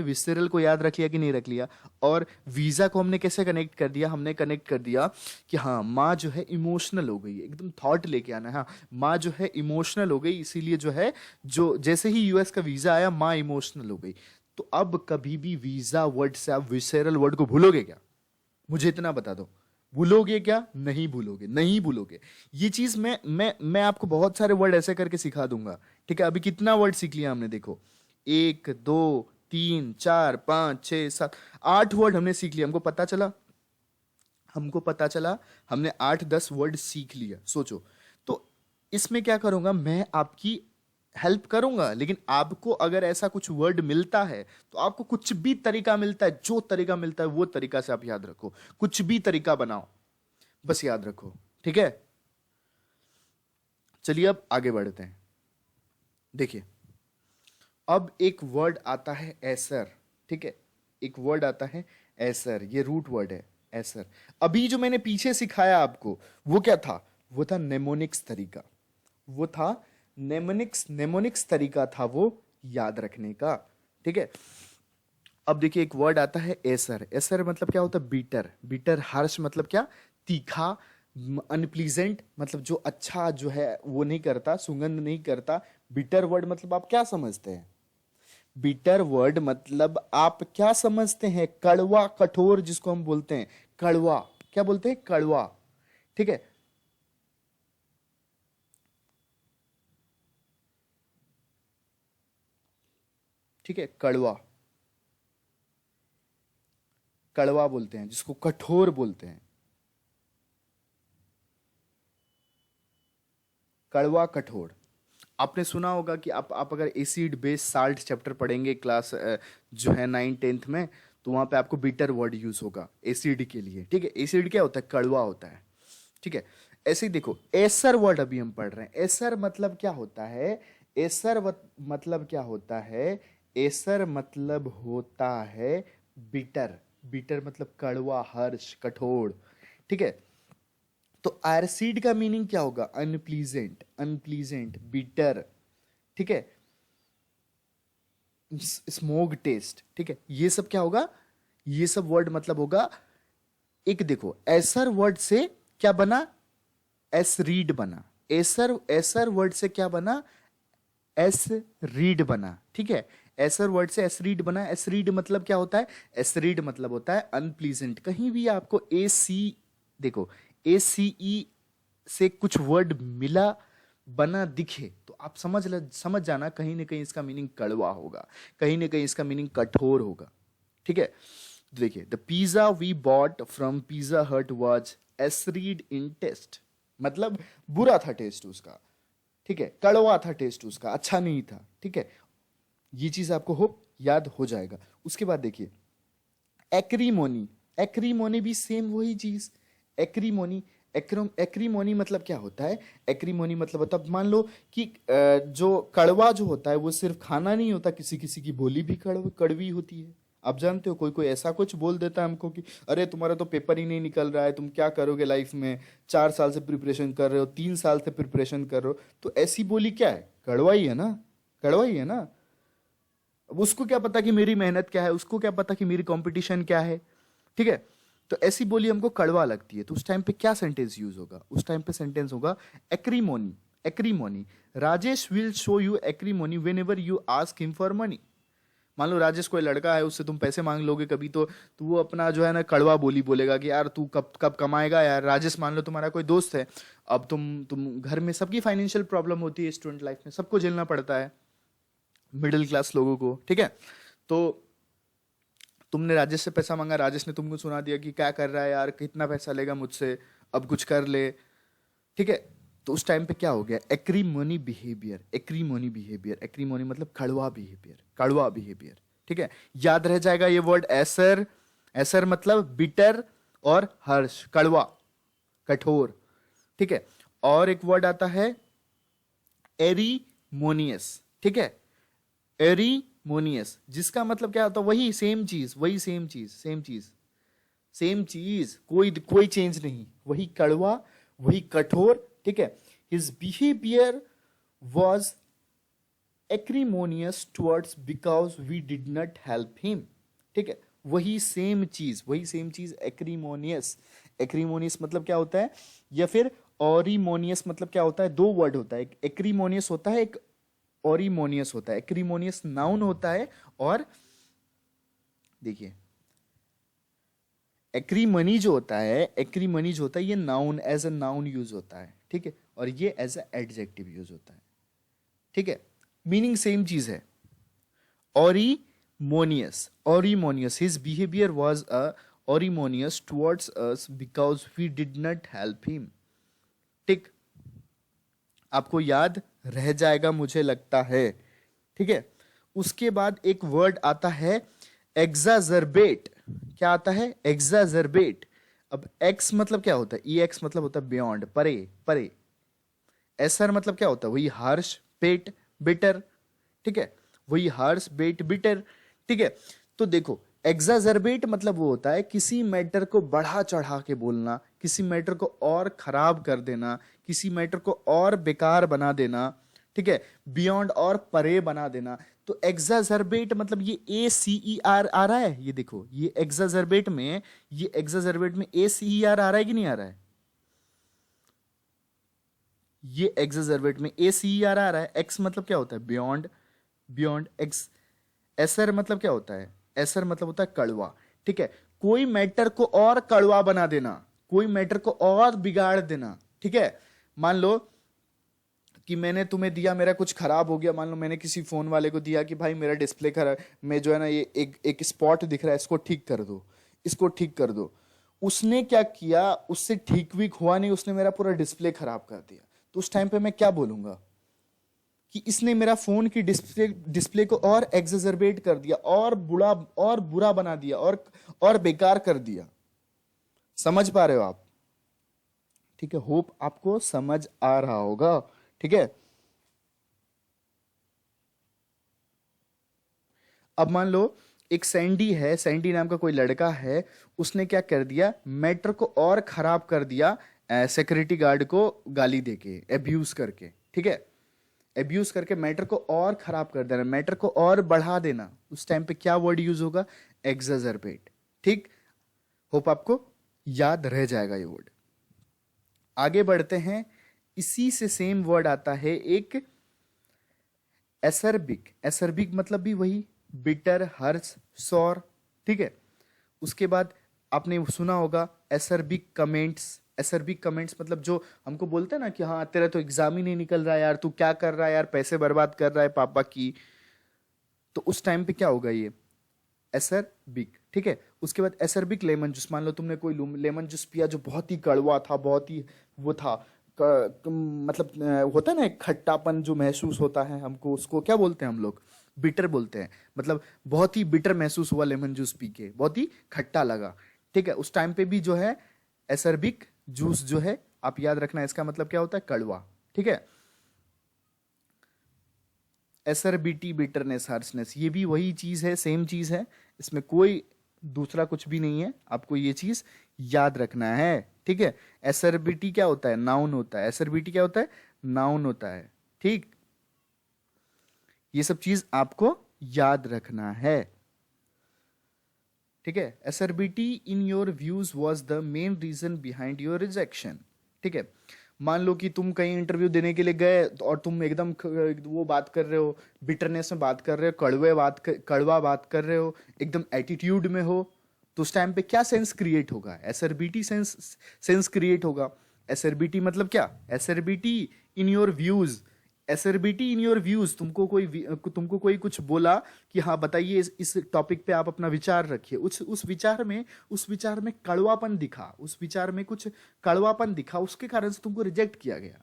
विसेरल को याद रख लिया कि नहीं रख लिया? और वीजा को हमने कैसे कनेक्ट कर दिया? हमने कनेक्ट कर दिया कि हाँ माँ जो है इमोशनल हो गई, एकदम थॉट लेके आना है, हाँ माँ जो है इमोशनल हो गई, इसीलिए जो है जो जैसे ही यूएस का वीजा आया माँ इमोशनल हो गई। तो अब कभी भी वीजा वर्ड से आप विसेरल वर्ड को भूलोगे क्या? मुझे इतना बता दो, भूलोगे क्या? नहीं भूलोगे। ये चीज मैं आपको बहुत सारे वर्ड ऐसे करके सिखा दूंगा, ठीक है। अभी कितना वर्ड सीख लिया हमने? देखो 1 2 3 4 5 6 7 8 वर्ड हमने सीख लिया। हमको पता चला हमने 8-10 वर्ड सीख लिया। सोचो, तो इसमें क्या करूंगा मैं? आपकी हेल्प करूंगा, लेकिन आपको अगर ऐसा कुछ वर्ड मिलता है तो आपको कुछ भी तरीका मिलता है, जो तरीका मिलता है वो तरीका से आप याद रखो, कुछ भी तरीका बनाओ, बस याद रखो, ठीक है। चलिए अब आगे बढ़ते हैं। देखिए अब एक वर्ड आता है एसर, ठीक है, एक वर्ड आता है एसर, ये रूट वर्ड है एसर। अभी जो मैंने पीछे सिखाया आपको वो क्या था? वो था नेमोनिक्स तरीका, वो था नेमोनिक्स तरीका था वो याद रखने का। ठीक है, अब देखिए एक वर्ड आता है एसर। एसर मतलब क्या होता है? बीटर। बीटर हार्श मतलब क्या? तीखा। अनप्लीजेंट मतलब जो अच्छा जो है वो नहीं करता, सुगंध नहीं करता। बिटर वर्ड मतलब आप क्या समझते हैं? बिटर वर्ड मतलब आप क्या समझते हैं? कड़वा, कठोर जिसको हम बोलते हैं कड़वा। क्या बोलते हैं? कड़वा। ठीक है, ठीक है, कड़वा, कड़वा बोलते हैं जिसको कठोर बोलते हैं। कड़वा, कठोर। आपने सुना होगा कि आप अगर एसिड बेस साल्ट चैप्टर पढ़ेंगे क्लास जो है 9th 10th में, तो वहां पे आपको बिटर वर्ड यूज होगा एसिड के लिए। ठीक है, एसिड क्या होता है? कड़वा होता है। ठीक है, ऐसे ही देखो एसर वर्ड अभी हम पढ़ रहे हैं। एसर मतलब क्या होता है? एसर मतलब क्या होता है? एसर मतलब होता है बिटर। बिटर मतलब कड़वा, हर्ष, कठोर। ठीक है, तो एसिड का मीनिंग क्या होगा? Unpleasant, unpleasant, bitter. ठीक है, स्मोक टेस्ट। ठीक है, ये सब क्या होगा? ये सब वर्ड मतलब होगा। एक देखो एसर वर्ड से क्या बना? एस रीड बना। एसर, एसर वर्ड से क्या बना? एस रीड बना। ठीक है, एसर वर्ड से एस रीड बना। एस रीड मतलब क्या होता है? एस रीड मतलब होता है अनप्लीजेंट। कहीं भी आपको ए सी, देखो ए सी ई से कुछ वर्ड मिला बना दिखे तो आप समझ जाना कहीं ना कहीं इसका मीनिंग कड़वा होगा, कहीं ना कहीं इसका मीनिंग कठोर होगा। ठीक है, देखिए the pizza we bought from Pizza Hut was acid in taste, मतलब बुरा था टेस्ट उसका। ठीक है, कड़वा था टेस्ट उसका, अच्छा नहीं था। ठीक है, ये चीज आपको होप याद हो जाएगा। उसके बाद देखिए एक्रीमोनी। एक्रीमोनी भी सेम वही चीज। एक्रीमोनी, एक्रीमोनी मतलब क्या होता है? एक्रीमोनी मतलब होता है, मान लो कि जो कड़वा जो होता है वो सिर्फ खाना नहीं होता, किसी किसी की बोली भी कड़वी होती है। आप जानते हो कोई कोई ऐसा कुछ बोल देता है हमको कि अरे तुम्हारा तो पेपर ही नहीं निकल रहा है, तुम क्या करोगे लाइफ में? 4 साल से प्रिपरेशन कर रहे हो, 3 साल से प्रिपरेशन कर रहे हो, तो ऐसी बोली क्या है? कड़वा ही है ना, कड़वा ही है ना। अब उसको क्या पता कि मेरी मेहनत क्या है, उसको क्या पता कि मेरी कंपटीशन क्या है। ठीक है, तो ऐसी बोली हमको कड़वा लगती है, तो उस टाइम पे क्या सेंटेंस यूज होगा? उस टाइम पे सेंटेंस होगा acrimony. Acrimony, Rajesh will show you acrimony whenever you ask him for money. मान लो राजेश कोई लड़का है, उससे तुम पैसे मांग लोगे कभी, तो वो अपना जो है ना कड़वा बोली बोलेगा कि यार तू कब कब कमाएगा यार। राजेश मान लो तुम्हारा कोई दोस्त है, अब तुम घर में सबकी फाइनेंशियल प्रॉब्लम होती है, स्टूडेंट लाइफ में सबको झेलना पड़ता है, मिडिल क्लास लोगों को। ठीक है, तो तुमने राजेश से पैसा मांगा, राजेश ने तुमको सुना दिया कि क्या कर रहा है यार, कितना पैसा लेगा मुझसे, अब कुछ कर ले। ठीक है, तो उस टाइम पे क्या हो गया? एक्रीमोनी बिहेवियर। एक्रीमोनी बिहेवियर, एक्रीमोनी मतलब कड़वा बिहेवियर, कड़वा बिहेवियर। ठीक है, याद रह जाएगा ये वर्ड एसर। एसर मतलब बिटर और हर्ष, कड़वा, कठोर। ठीक है, और एक वर्ड आता है एरीमोनियस। ठीक है, एरीमोनियस जिसका मतलब क्या होता है? वही सेम चीज, वही सेम चीज, सेम चीज, सेम चीज, कोई कोई चेंज नहीं, वही कड़वा, वही कठोर। ठीक है, his behaviour was acrimonious towards because we did not help him. ठीक है, वही सेम चीज, वही सेम चीज, एक्रीमोनियस। एक्रीमोनियस मतलब क्या होता है? या फिर ऑरिमोनियस मतलब क्या होता है? दो वर्ड होता है, एक एक्रीमोनियस होता है, एक ऑरिमोनियस होता है। एक्रीमोनियस नाउन होता है, और देखिए एक्रीमनी जो होता है, एक्रीमनी जो होता है ये noun, as a noun use होता है। ठीक है, और ये एज अ एडजेक्टिव यूज होता है। ठीक है, मीनिंग सेम चीज है। Acrimonious, acrimonious, his behaviour was a acrimonious towards us because we did not help him. ठीक, आपको याद रह जाएगा मुझे लगता है। ठीक है, उसके बाद एक वर्ड आता है एग्जाजरबेट। क्या आता है? एग्जाजरबेट। अब एक्स मतलब क्या होता है? ई एक्स मतलब होता है बियॉन्ड, परे, परे। एसर मतलब क्या होता है? वही हार्श, पेट, बिटर। ठीक है, वही हार्श, बेट, बिटर। ठीक है, तो देखो एग्जाजरबेट मतलब वो होता है किसी मैटर को बढ़ा चढ़ा के बोलना, किसी मैटर को और खराब कर देना, किसी मैटर को और बेकार बना देना, ठीक है, बियॉन्ड और परे बना देना। तो एग्जाजर्बेट मतलब ये ए सी ई आर आ रहा है, ये देखो ये एग्जाजर्बेट में, ये एग्जाजर्बेट में ए सी ई आर आ रहा है कि नहीं आ रहा है? ये एग्जाजर्बेट में ए सी ई आर आ रहा है। एक्स मतलब क्या होता है? Beyond, beyond x. एसर मतलब क्या होता है? एसर मतलब होता है कड़वा, ठीक है। कोई मैटर को और कड़वा बना देना, कोई मैटर को और बिगाड़ देना, ठीक है। मान लो कि मैंने तुम्हें दिया, मेरा कुछ खराब हो गया, मान लो मैंने किसी फोन वाले को दिया कि भाई मेरा डिस्प्ले खराब में जो है ना, ये एक स्पॉट दिख रहा है, इसको ठीक कर दो, इसको ठीक कर दो। उसने क्या किया, उससे ठीक भी हुआ नहीं, उसने मेरा पूरा डिस्प्ले खराब कर दिया। तो उस टाइम पे मैं क्या बोलूंगा कि इसने मेरा फोन की डिस्प्ले को और एग्जर्बेट कर दिया, और बुरा बना दिया, और बेकार कर दिया। समझ पा रहे हो आप? ठीक है, होप आपको समझ आ रहा होगा, ठीक है। अब मान लो एक सैंडी है, सैंडी नाम का कोई लड़का है, उसने क्या कर दिया, मैटर को और खराब कर दिया, सिक्योरिटी गार्ड को गाली देके, एब्यूज करके, ठीक है। एब्यूज करके मैटर को और खराब कर देना, मैटर को और बढ़ा देना। उस टाइम पे क्या वर्ड यूज होगा? एग्जर्बेट, ठीक। होप आपको याद रह जाएगा ये वर्ड। आगे बढ़ते हैं, इसी से सेम वर्ड आता है एक एसर्बिक। एसर्बिक मतलब भी वही बिटर, हर्ष, सौर, ठीक है। उसके बाद आपने सुना होगा एसर्बिक कमेंट्स। एसर्बिक कमेंट्स मतलब जो हमको बोलते हैं ना कि हाँ तेरा तो एग्जाम ही नहीं निकल रहा है यार, तू क्या कर रहा है यार, पैसे बर्बाद कर रहा है पापा की। तो उस टाइम पे क्या होगा? ये एसर्बिक, ठीक है। उसके बाद एसर्बिक लेमन जूस। मान लो तुमने कोई लेमन जूस पिया जो बहुत ही कड़वा था, बहुत ही वो था, मतलब होता है ना एक खट्टापन जो महसूस होता है हमको, उसको क्या बोलते हैं हम लोग? बिटर बोलते हैं। मतलब बहुत ही बिटर महसूस हुआ लेमन जूस पी के, बहुत ही खट्टा लगा, ठीक है। उस टाइम पे भी जो है एसर्बिक जूस जो है, आप याद रखना इसका मतलब क्या होता है? कड़वा, ठीक है। एसर्बिटी, बिटरनेस, हार्शनेस, ये भी वही चीज है, सेम चीज है, इसमें कोई दूसरा कुछ भी नहीं है। आपको ये चीज याद रखना है, ठीक है। एसर्बिटी क्या होता है? नाउन होता है। एसर्बिटी क्या होता है? नाउन होता है, ठीक। ये सब चीज आपको याद रखना है, ठीक है। Acerbity in your views was the main reason behind your rejection, ठीक है। मान लो कि तुम कहीं इंटरव्यू देने के लिए गए और तुम एकदम वो बात कर रहे हो, बिटरनेस में बात कर रहे हो, कड़वा बात कर रहे हो, एकदम एटीट्यूड में हो, तो उस टाइम पे क्या सेंस क्रिएट होगा? एसर्बिटी सेंस क्रिएट होगा। एसर्बिटी मतलब क्या? Acerbity in your views. Acerbity in your views, तुमको कोई कुछ बोला कि हाँ बताइए इस टॉपिक पे आप अपना विचार रखिए, उस विचार में कड़वापन दिखा, उस विचार में कुछ कड़वापन दिखा, उसके कारण से तुमको रिजेक्ट किया गया।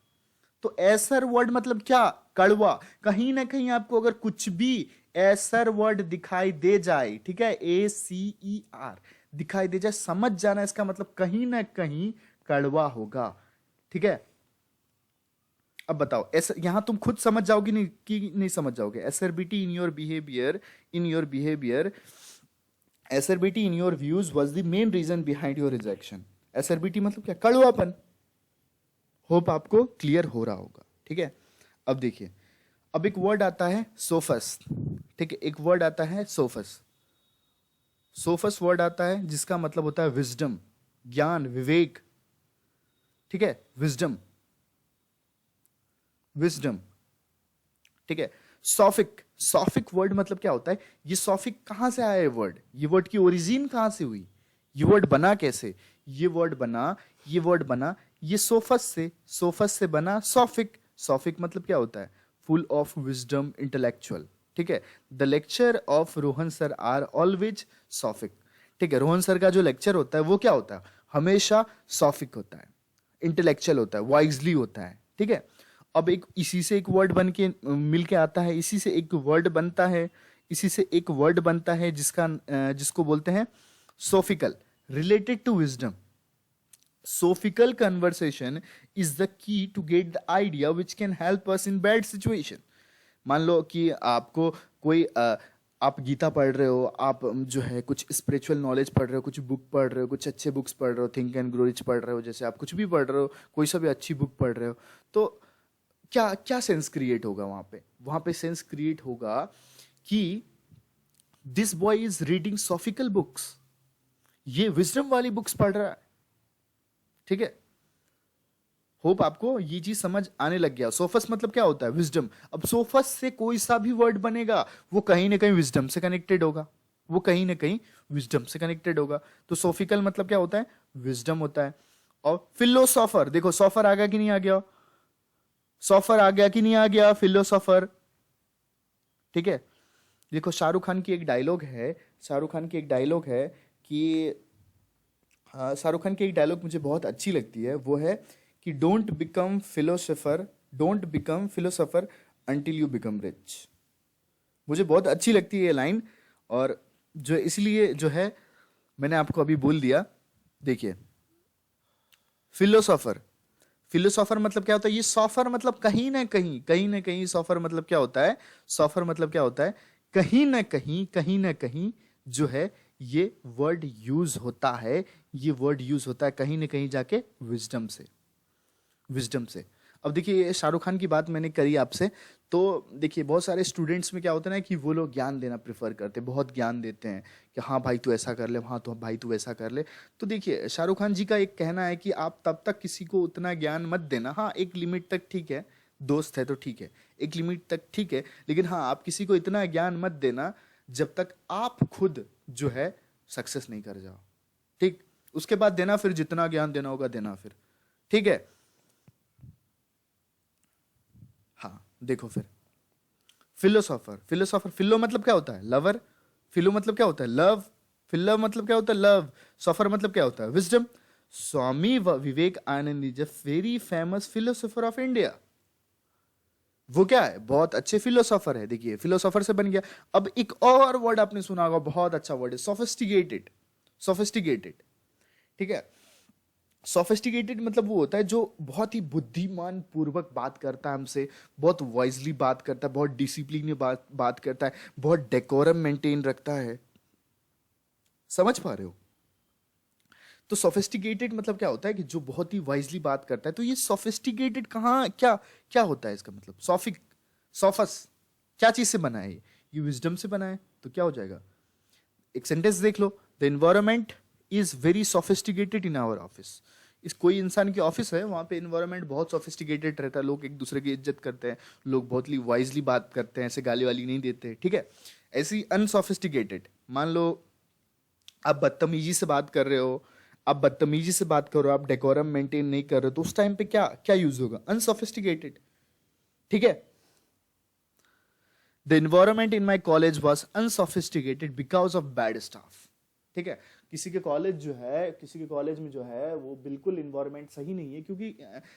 तो एसर वर्ड मतलब क्या? कड़वा। कहीं ना कहीं आपको अगर कुछ भी एसर वर्ड दिखाई दे जाए, ठीक है, ACER दिखाई दे जाए, समझ जाना इसका मतलब कहीं ना कहीं कड़वा होगा, ठीक है। अब बताओ, ऐसा यहां तुम खुद समझ जाओगे नहीं कि नहीं समझ जाओगे? Acerbity in your behaviour, acerbity in your views was the main reason behind your rejection. Acerbity मतलब क्या? कड़वापन। होप आपको क्लियर हो रहा होगा, ठीक है। अब देखिए, अब एक वर्ड आता है सोफस, ठीक है। एक वर्ड आता है सोफस। सोफस वर्ड आता है जिसका मतलब होता है विजडम, ज्ञान, विवेक, ठीक है। विजडम, ठीक है। सॉफिक वर्ड मतलब क्या होता है? ये सॉफिक कहां से आया? ये वर्ड की ओरिजिन कहां से हुई? ये वर्ड बना कैसे? ये वर्ड बना ये सोफस से बना सॉफिक मतलब क्या होता है? फुल ऑफ विजडम, इंटेलेक्चुअल, ठीक है। The lecture of Rohan sir are always sophic, ठीक है। रोहन सर का जो लेक्चर होता है वो क्या होता है? हमेशा सॉफिक होता है, इंटेलेक्चुअल होता है, वाइजली होता है, ठीक है। अब एक इसी से एक वर्ड बन के मिल के आता है, इसी से एक वर्ड बनता है जिसको बोलते हैं sophical, related to wisdom. Sophical conversation is the key to get the idea which can help us in bad situation. मान लो कि आपको कोई आप गीता पढ़ रहे हो, आप जो है कुछ स्पिरिचुअल नॉलेज पढ़ रहे हो, कुछ बुक पढ़ रहे हो, कुछ अच्छे बुक्स पढ़ रहे हो, थिंक एंड ग्रो रिच पढ़ रहे हो, जैसे आप कुछ भी पढ़ रहे हो, कोई सा भी अच्छी बुक पढ़ रहे हो, तो क्या क्या सेंस क्रिएट होगा वहां पे? वहां पे सेंस क्रिएट होगा कि this boy is reading sophical books, ये विजडम वाली बुक्स पढ़ रहा है। ठीक है, होप आपको ये चीज समझ आने लग गया। सोफस मतलब क्या होता है? विजडम। अब सोफस से कोई सा भी वर्ड बनेगा वो कहीं ना कहीं विजडम से कनेक्टेड होगा, वो कहीं ना कहीं विजडम से कनेक्टेड होगा। तो सोफिकल मतलब क्या होता है? विजडम होता है। और फिलोसोफर, देखो सॉफर आ गया कि नहीं आ गया? सॉफर आ गया कि नहीं आ गया? फिलोसोफर। ठीक है, देखो शाहरुख खान की एक डायलॉग है, शाहरुख खान की एक डायलॉग है कि शाहरुख खान की एक डायलॉग मुझे बहुत अच्छी लगती है, वो है कि don't become philosopher, don't become philosopher until you become rich. मुझे बहुत अच्छी लगती है ये लाइन, और जो इसलिए जो है मैंने आपको अभी बोल दिया। देखिए, फिलोसोफर, फिलोसोफर मतलब क्या होता है? ये सॉफर मतलब कहीं ना कहीं, कहीं ना कहीं सॉफर मतलब क्या होता है? सॉफर मतलब क्या होता है? कहीं ना कहीं, कहीं ना कहीं जो है ये वर्ड यूज होता है, ये वर्ड यूज होता है कहीं ना कहीं जाके विजडम से, विजडम से। अब देखिए शाहरुख खान की बात मैंने करी आपसे, तो देखिए बहुत सारे स्टूडेंट्स में क्या होता है ना कि वो लोग ज्ञान देना प्रेफर करते हैं, बहुत ज्ञान देते हैं कि हाँ भाई तू ऐसा कर ले, हाँ तो भाई तू वैसा कर ले। तो देखिए शाहरुख खान जी का एक कहना है कि आप तब तक किसी को उतना ज्ञान मत देना, हाँ एक लिमिट तक ठीक है, दोस्त है तो ठीक है, एक लिमिट तक ठीक है, लेकिन हाँ आप किसी को इतना ज्ञान मत देना जब तक आप खुद जो है सक्सेस नहीं कर जाओ। ठीक, उसके बाद देना, फिर जितना ज्ञान देना होगा देना फिर। ठीक है, हाँ देखो फिर फिलोसोफर, फिलोसोफर, फिलो मतलब क्या होता है? लवर। फिलो मतलब क्या होता है? लव। फिलो मतलब क्या होता है? लव। सफर मतलब क्या होता है? Wisdom. Swami Vivekananda is a very famous philosopher of India. वो क्या है? बहुत अच्छे फिलोसोफर है। देखिए फिलोसोफर से बन गया। अब एक और वर्ड आपने सुना होगा, बहुत अच्छा वर्ड है, सोफिस्टिकेटेड। सोफिस्टिकेटेड, ठीक है। सोफिस्टिकेटेड मतलब वो होता है जो बहुत ही बुद्धिमान पूर्वक बात करता है हमसे, बहुत वाइजली बात करता है, बहुत डिसिप्लिन में बात करता है, बहुत डेकोरम मेंटेन रखता है। समझ पा रहे हो? तो सोफिस्टिकेटेड मतलब क्या होता है कि जो बहुत ही वाइजली बात करता है। तो ये सोफिस्टिकेटेड कहाँ, क्या क्या होता है इसका मतलब? सोफिक, सोफस क्या चीज से बना है? ये विजडम से बना है। तो क्या हो जाएगा? एक सेंटेंस देख लो, the environment is very sophisticated in our office. इस कोई इंसान की ऑफिस है, वहां पे एनवायरमेंट बहुत सोफिस्टिकेटेड रहता है, लोग एक दूसरे की इज्जत करते हैं, लोग बहुत ही वाइजली बात करते हैं, ऐसे गाली वाली नहीं देते। ठीक है, ऐसी अनसोफिस्टिकेटेड, मान लो आप बदतमीजी से बात कर रहे हो, आप बदतमीजी से बात करो, आप डेकोरम मेंटेन नहीं कर रहे हो, तो उस टाइम पे क्या क्या यूज होगा? अनसोफिस्टिकेटेड। ठीक है, the environment in my college was unsophisticated because of bad staff. ठीक है, किसी के कॉलेज जो है, किसी के कॉलेज में जो है वो बिल्कुल इन्वायरमेंट सही नहीं है, क्योंकि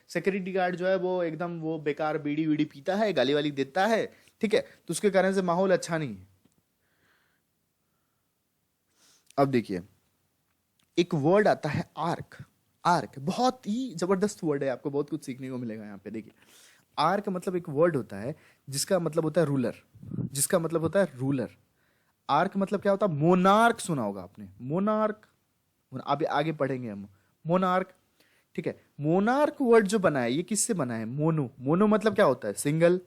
सिक्योरिटी गार्ड जो है वो एकदम वो बेकार बीड़ी वीड़ी पीता है, गाली वाली देता है। ठीक है, तो उसके कारण से माहौल अच्छा नहीं है। अब देखिए एक वर्ड आता है आर्क। आर्क बहुत ही जबरदस्त वर्ड है, आपको बहुत कुछ सीखने को मिलेगा यहाँ पे। देखिए आर्क मतलब एक वर्ड होता है जिसका मतलब होता है रूलर, जिसका मतलब होता है रूलर। आर्क मतलब क्या होता है? मोनार्क सुना होगा आपने, मोनार्क। अभी आगे पढ़ेंगे हम मोनार्क। ठीक है, मोनार्क वर्ड जो बना है ये किससे बना है? मोनो। मोनो मतलब क्या होता है? सिंगल।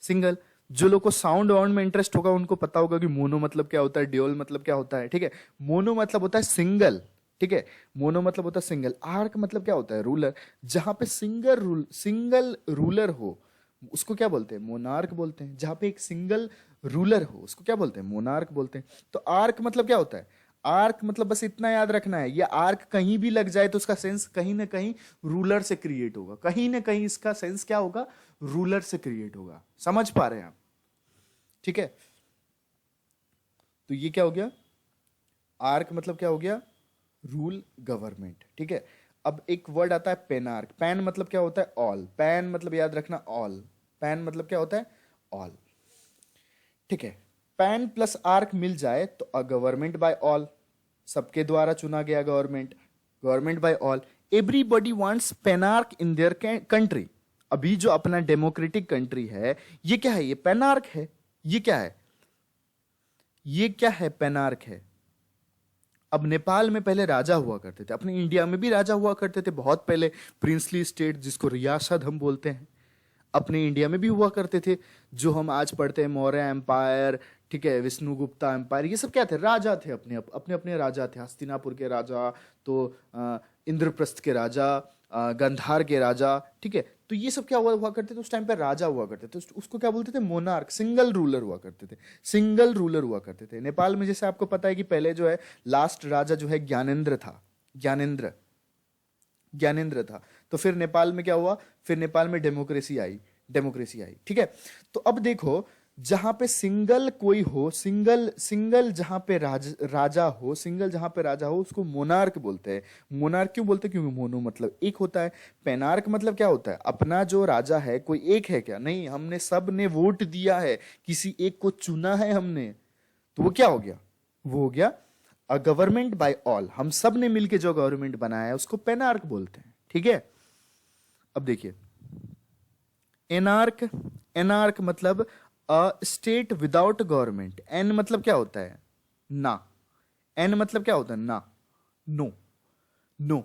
सिंगल, जो लोग को साउंड वाउंड में इंटरेस्ट होगा उनको पता होगा कि मोनो मतलब क्या होता है, ड्यूल मतलब क्या होता है। ठीक है, मोनो मतलब होता है सिंगल। ठीक है, मोनो मतलब होता है सिंगल। आर्क मतलब क्या होता है? रूलर। जहां पे सिंगल रूलर हो उसको क्या बोलते हैं? मोनार्क बोलते हैं। जहां पे एक सिंगल रूलर हो उसको क्या बोलते हैं? मोनार्क बोलते हैं। तो आर्क मतलब क्या होता है? आर्क मतलब बस इतना याद रखना है, ये आर्क कहीं भी लग जाए तो उसका सेंस कहीं ना कहीं रूलर से क्रिएट होगा, कहीं ना कहीं इसका सेंस क्या होगा? रूलर से क्रिएट होगा। समझ पा रहे हैं आप? ठीक है, तो ये क्या हो गया? आर्क मतलब क्या हो गया? Rule, government. ठीक है, अब एक वर्ड आता है पेनार्क। पैन मतलब क्या होता है? ऑल। पैन मतलब याद रखना ऑल। पैन मतलब क्या होता है? ऑल। ठीक है, पैन प्लस आर्क मिल जाए तो अ गवर्नमेंट बाय ऑल, सबके द्वारा चुना गया government, government by all. Everybody wants panarchy in their country. अभी जो अपना डेमोक्रेटिक कंट्री है ये क्या है? ये पेनार्क है। ये क्या है? ये क्या है? पेनार्क है। अब नेपाल में पहले राजा हुआ करते थे, अपने इंडिया में भी राजा हुआ करते थे बहुत पहले, प्रिंसली स्टेट जिसको रियासत हम बोलते हैं, अपने इंडिया में भी हुआ करते थे। जो हम आज पढ़ते हैं मौर्य एम्पायर, ठीक है, विष्णुगुप्ता एम्पायर, ये सब क्या थे? राजा थे, अपने अपने अपने राजा थे। हस्तिनापुर के राजा, तो इंद्रप्रस्थ के राजा, गंधार के राजा, ठीक है। तो ये सब क्या हुआ करते थे उस टाइम पे? राजा हुआ करते थे। उसको क्या बोलते थे? मोनार्क, सिंगल रूलर हुआ करते थे, सिंगल रूलर हुआ करते थे। नेपाल में जैसे आपको पता है कि पहले जो है लास्ट राजा जो है ज्ञानेंद्र था, ज्ञानेंद्र, ज्ञानेंद्र था। तो फिर नेपाल में क्या हुआ? फिर नेपाल में डेमोक्रेसी आई, डेमोक्रेसी आई, ठीक है। तो अब देखो, जहां पे सिंगल कोई हो, सिंगल सिंगल जहां पे राजा हो, सिंगल जहां पे राजा हो, उसको मोनार्क बोलते हैं। मोनार्क क्यों बोलते हैं? क्योंकि मोनो मतलब एक होता है, पेनार्क मतलब क्या होता है? अपना जो राजा है कोई एक है क्या? नहीं, हमने सब ने वोट दिया है, किसी एक को चुना है हमने, तो वो क्या हो गया? वो हो गया अ गवर्नमेंट बाय ऑल। हम सब ने मिलके जो गवर्नमेंट बनाया है उसको पेनार्क बोलते हैं, ठीक है। अब देखिए, एनार्क, एनार्क मतलब a state without government. An मतलब क्या होता है? ना। एन मतलब क्या होता है? ना, नो, नो।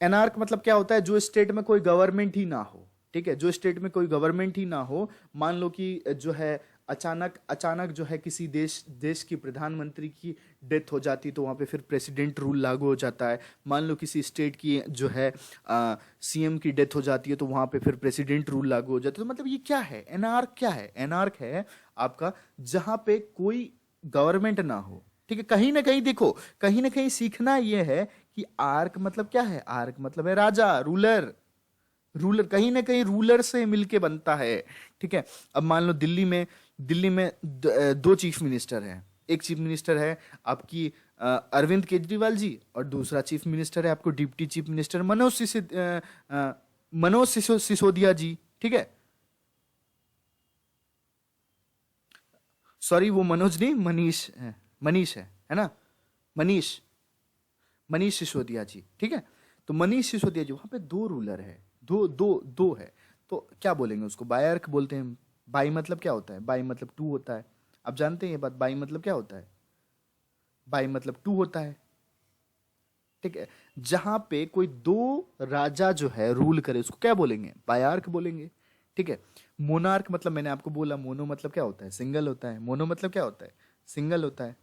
एनार्क मतलब क्या होता है? जो स्टेट में कोई गवर्नमेंट ही ना हो, ठीक है, जो स्टेट में कोई गवर्नमेंट ही ना हो। मान लो कि जो है अचानक अचानक जो है किसी देश की प्रधानमंत्री की डेथ हो जाती, तो वहाँ पे फिर प्रेसिडेंट रूल लागू हो जाता है। मान लो किसी स्टेट की जो है सीएम की डेथ हो जाती है, तो वहाँ पे फिर प्रेसिडेंट रूल लागू हो जाता है। तो मतलब ये क्या है? एनार्क क्या है? एनार्क है आपका जहाँ पे कोई गवर्नमेंट ना हो, ठीक है। कहीं ना कहीं देखो, कहीं ना कहीं सीखना यह है कि आर्क मतलब क्या है? आर्क मतलब है राजा, रूलर, रूलर। कहीं ना कहीं रूलर से मिलके बनता है, ठीक है। अब मान लो दिल्ली में दो चीफ मिनिस्टर हैं। एक चीफ मिनिस्टर है आपकी अरविंद केजरीवाल जी, और दूसरा चीफ मिनिस्टर है आपको deputy chief minister Manoj Sisodia ji, ठीक है। सॉरी, वो मनोज नहीं, मनीष है, मनीष है ना? मनीष, मनीष सिसोदिया जी, ठीक है। तो मनीष सिसोदिया जी, वहां पे दो रूलर है, दो दो दो है। तो क्या बोलेंगे उसको? बायर्क बोलते हैं। बाई मतलब क्या होता है? बाई मतलब टू होता है। आप जानते हैं ये बात? बाई मतलब क्या होता है? बाई मतलब टू होता है, ठीक है। जहां पे कोई दो राजा जो है रूल करे, उसको क्या बोलेंगे? बायार्क बोलेंगे, ठीक है। मोनार्क मतलब मैंने आपको बोला, मोनो मतलब क्या होता है? सिंगल होता है। मोनो मतलब क्या होता है? सिंगल होता है,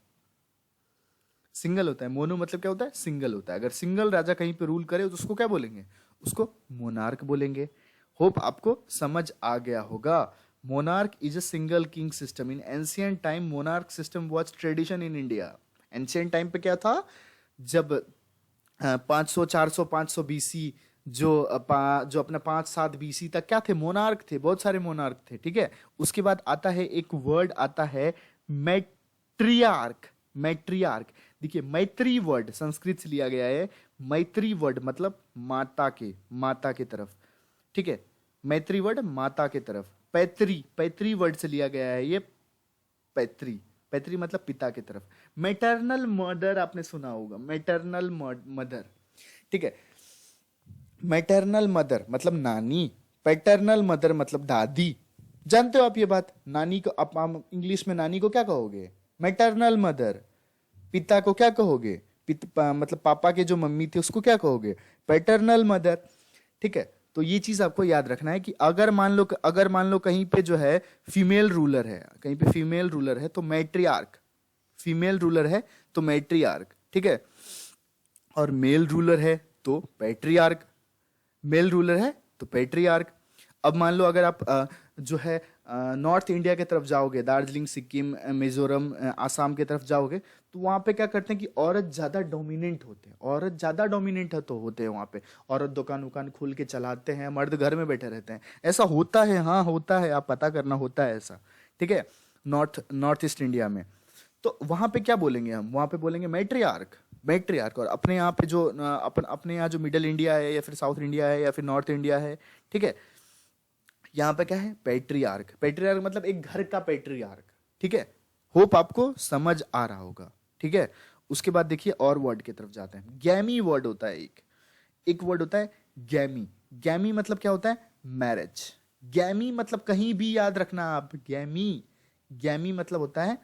सिंगल होता है। मोनो मतलब क्या होता है? सिंगल होता है। अगर सिंगल राजा कहीं पे रूल करे तो उसको क्या बोलेंगे? उसको मोनार्क बोलेंगे। होप आपको समझ आ गया होगा। Monarch is a single king system. In ancient time monarch system was tradition in India. Ancient time पे क्या था? जब 500 400 500 बीसी, जो अपना 5 7 बीसी तक क्या थे? मोनार्क थे, बहुत सारे मोनार्क थे, ठीक है। उसके बाद आता है एक वर्ड, आता है मैट्रियार्क। मैट्रियार्क, देखिए, मैत्री वर्ड संस्कृत से लिया गया है। मैत्री वर्ड मतलब माता के, माता के तरफ, ठीक है। मैत्री वर्ड माता के तरफ। पैतरी, पैतरी वर्ड से लिया गया है ये। पैतरी, पैतरी मतलब पिता की तरफ। मैटरनल मदर आपने सुना होगा, मैटरनल मदर, ठीक है। मैटरनल मदर मतलब नानी, पैटर्नल मदर मतलब दादी। जानते हो आप ये बात? नानी को आप इंग्लिश में नानी को क्या कहोगे? Maternal mother. पिता को क्या कहोगे? मतलब पापा के जो मम्मी थी उसको क्या कहोगे? पैटर्नल मदर, ठीक है। तो ये चीज आपको याद रखना है कि अगर मान लो कहीं पे जो है फीमेल रूलर है, कहीं पे फीमेल रूलर है तो मैट्रियार्क, फीमेल रूलर है तो मैट्रियार्क, ठीक है। और मेल रूलर है तो पैट्रियार्क, मेल रूलर है तो पैट्रियार्क। अब मान लो अगर आप जो है नॉर्थ इंडिया की तरफ जाओगे, दार्जिलिंग, सिक्किम, मिजोरम, आसाम की तरफ जाओगे, तो वहां पे क्या करते हैं कि औरत ज्यादा डोमिनेंट होते हैं, औरत ज्यादा डोमिनेंट है तो होते हैं वहां पे। औरत दुकान उकान खोल के चलाते हैं, मर्द घर में बैठे रहते हैं। ऐसा होता है, हाँ होता है, आप पता करना, होता है ऐसा, ठीक है। नॉर्थ ईस्ट इंडिया में तो वहां पे क्या बोलेंगे हम? वहां पे बोलेंगे मैट्रियार्क, मैट्रियार्क। और अपने यहाँ पे जो अपने यहाँ जो मिडिल इंडिया है या फिर साउथ इंडिया है या फिर नॉर्थ इंडिया है, ठीक है, यहाँ पे क्या है? पैट्रियार्क। पैट्रियार्क मतलब एक घर का पैट्रियार्क, ठीक है। होप आपको समझ आ रहा होगा, ठीक है। उसके बाद देखिए और वर्ड की तरफ जाते हैं। गैमी वर्ड होता है एक, एक वर्ड होता है गैमी। गैमी मतलब क्या होता है? मैरिज। गैमी मतलब कहीं भी याद रखना आप, गैमी, गैमी मतलब होता है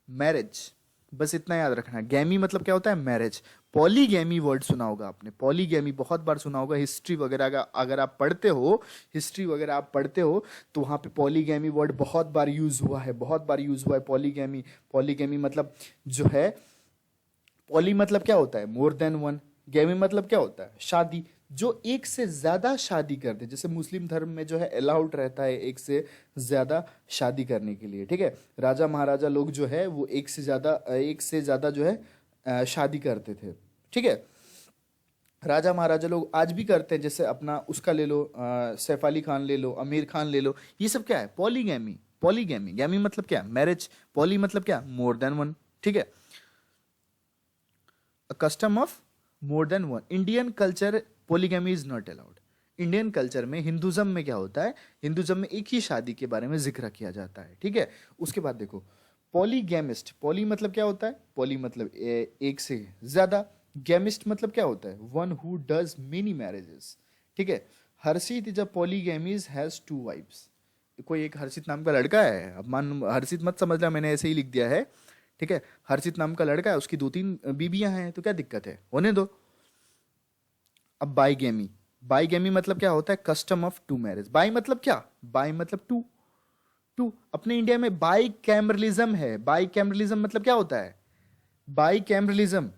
मैरिज, बस इतना याद रखना। गैमी मतलब क्या होता है? मैरिज। पॉलीगैमी वर्ड सुना होगा आपने, पॉलीगैमी बहुत बार सुना होगा, हिस्ट्री वगैरह का अगर आप पढ़ते हो, हिस्ट्री वगैरह आप पढ़ते हो तो वहाँ पे पॉलीगैमी वर्ड बहुत बार यूज हुआ है, बहुत बार यूज हुआ है पॉलीगैमी। पॉलीगैमी मतलब जो है, पॉली मतलब क्या होता है? More than one. गैमी मतलब क्या होता है? शादी। जो एक से ज्यादा शादी करते, जैसे मुस्लिम धर्म में जो है अलाउड रहता है एक से ज्यादा शादी करने के लिए, ठीक है। राजा महाराजा लोग जो है वो एक से ज्यादा जो है शादी करते थे, ठीक है। राजा महाराजा लोग आज भी करते हैं, जैसे अपना उसका ले लो, सैफ अली खान ले लो, आमिर खान ले लो, ये सब क्या है? पॉलीगैमी। पॉलीगैमी, गैमी मतलब क्या? मैरिज। पॉली मतलब क्या? मोर देन वन, ठीक है। A custom of more than one. Indian culture polygamy is not allowed. Indian culture में, हिंदुज्म में क्या होता है? हिंदुज्म में एक ही शादी के बारे में जिक्र किया जाता है, ठीक है। उसके बाद देखो, पॉलीगैमिस्ट, पॉली मतलब क्या होता है? पॉली मतलब एक से ज्यादा। गैमिस्ट मतलब क्या होता है? One who does many marriages, ठीक है। Harshit is a polygamous has two wives. कोई एक हर्षित नाम का लड़का है, अब मान हर्षित मत समझना, मैंने ऐसे ही लिख दिया है, ठीक है। हर्षित नाम का लड़का है, उसकी 2-3 बीबियां हैं, तो क्या दिक्कत है? होने दो। अब बाईगेमी, बाईगेमी मतलब क्या होता है? Custom of two marriage. Bi मतलब क्या? बाई मतलब टू। टू, अपने इंडिया में बाई कैमरलिज्म है। बाई कैमरलिज्म मतलब क्या होता है? बाई कैमरलिज्म,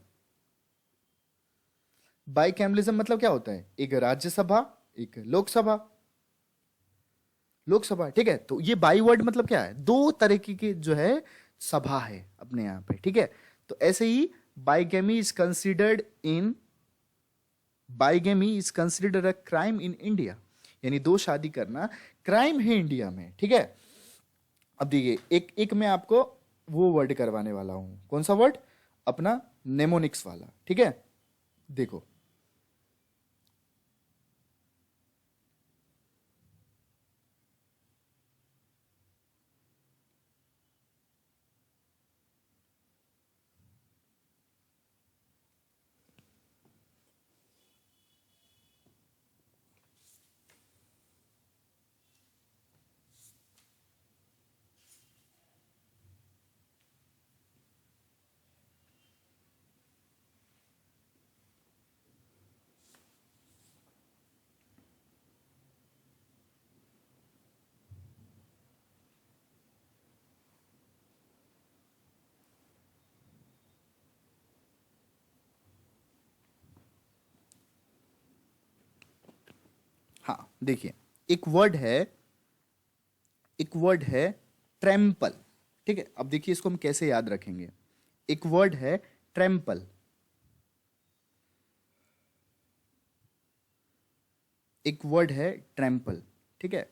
बाई कैमरलिज्म मतलब क्या होता है? एक राज्यसभा, एक लोकसभा। लोकसभा, ठीक है। तो ये बाई वर्ड मतलब क्या है? दो तरह की जो है सभा है अपने यहाँ पे, ठीक है। तो ऐसे ही bigamy is considered in, bigamy is considered a crime in India, यानी दो शादी करना क्राइम है इंडिया में, ठीक है। अब देखिए, एक एक मैं आपको वो वर्ड करवाने वाला हूं। कौन सा वर्ड? अपना नेमोनिक्स वाला, ठीक है। देखो, हाँ देखिए, एक वर्ड है, एक वर्ड है ट्रेम्पल, ठीक है। अब देखिए इसको हम कैसे याद रखेंगे। एक वर्ड है ट्रेम्पल, एक वर्ड है ट्रेम्पल, ठीक है।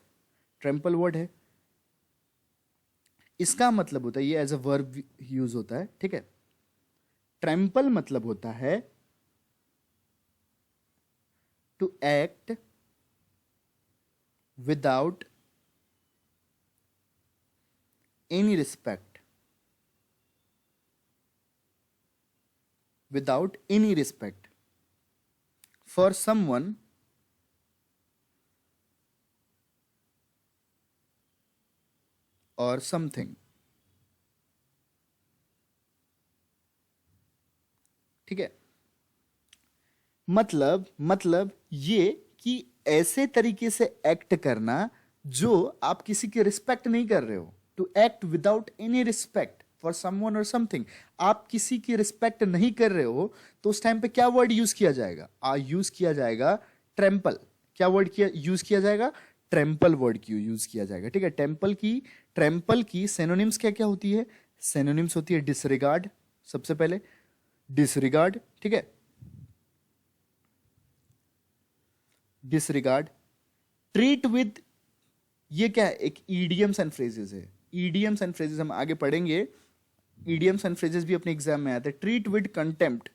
ट्रेम्पल वर्ड है, इसका मतलब होता है, ये एज अ वर्ब यूज होता है, ठीक है। ट्रेम्पल मतलब होता है to act without any respect, without any respect for someone और समथिंग, ठीक है। मतलब ये कि ऐसे तरीके से एक्ट करना जो आप किसी की रिस्पेक्ट नहीं कर रहे हो। To act without any respect for someone और समथिंग, आप किसी की रिस्पेक्ट नहीं कर रहे हो, तो उस टाइम पे क्या वर्ड यूज किया जाएगा? यूज किया जाएगा ट्रेम्पल। क्या वर्ड किया यूज किया जाएगा? ट्रेम्पल वर्ड की यूज किया जाएगा, ठीक है। ट्रेम्पल की सिनोनिम्स क्या क्या होती है? सिनोनिम्स होती है डिसरिगार्ड, सबसे पहले डिसरिगार्ड, ठीक है। डिसरिगार्ड, ट्रीट विद, ये क्या है? एक ईडियम्स एंड फ्रेजेस है। ईडियम्स एंड फ्रेजेस हम आगे पढ़ेंगे, ईडियम्स एंड फ्रेजेस भी अपने एग्जाम में आते हैं। ट्रीट विद कंटेम्प्ट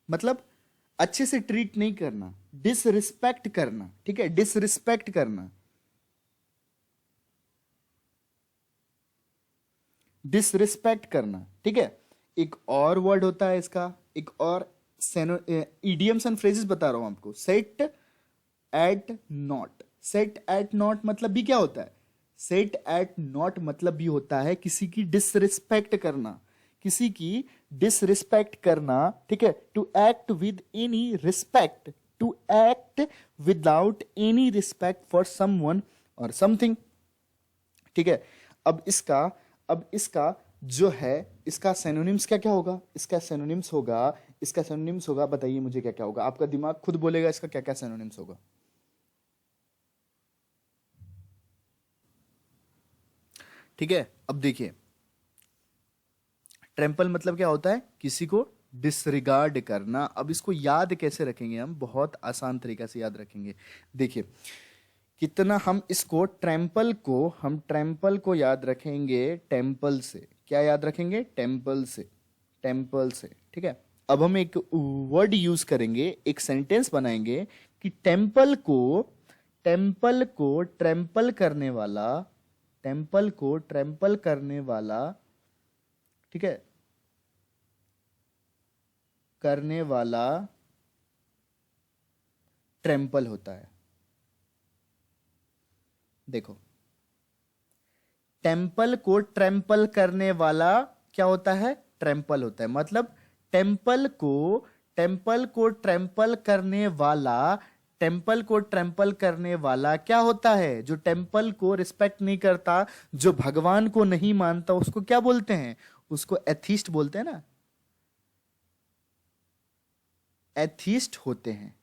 मतलब अच्छे से ट्रीट नहीं करना, डिसरिस्पेक्ट करना, ठीक है। डिसरिस्पेक्ट करना, डिसरिस्पेक्ट करना, ठीक है। एक और वर्ड होता है इसका, एक और ईडियम्स एंड फ्रेजेस बता रहा हूं आपको। Set at naught, set at naught मतलब भी क्या होता है? सेट एट नॉट मतलब भी होता है किसी की डिसरिस्पेक्ट करना, किसी की डिसरिस्पेक्ट करना, ठीक है। To act with any respect, to act without any respect for someone और समथिंग, ठीक है। अब इसका जो है, इसका सिनोनिम्स क्या क्या होगा, इसका सिनोनिम्स होगा, बताइए मुझे क्या क्या होगा, आपका दिमाग खुद बोलेगा इसका क्या क्या सिनोनिम्स होगा। ठीक है, अब देखिए, ट्रैम्पल मतलब क्या होता है, किसी को डिसरिगार्ड करना। अब इसको याद कैसे रखेंगे हम, बहुत आसान तरीका से याद रखेंगे। देखिए कितना हम इसको ट्रैम्पल को याद रखेंगे टेम्पल से। क्या याद रखेंगे, टेम्पल से, ठीक है। अब हम एक वर्ड यूज करेंगे, एक सेंटेंस बनाएंगे कि टेम्पल को ट्रैम्पल करने वाला, ठीक है, करने वाला ट्रैम्पल होता है। देखो, टेम्पल को ट्रैम्पल करने वाला क्या होता है, ट्रैम्पल होता है। मतलब टेम्पल को ट्रैम्पल करने वाला क्या होता है, जो टेम्पल को रिस्पेक्ट नहीं करता, जो भगवान को नहीं मानता, उसको क्या बोलते हैं, उसको एथीस्ट बोलते हैं ना, एथीस्ट होते हैं।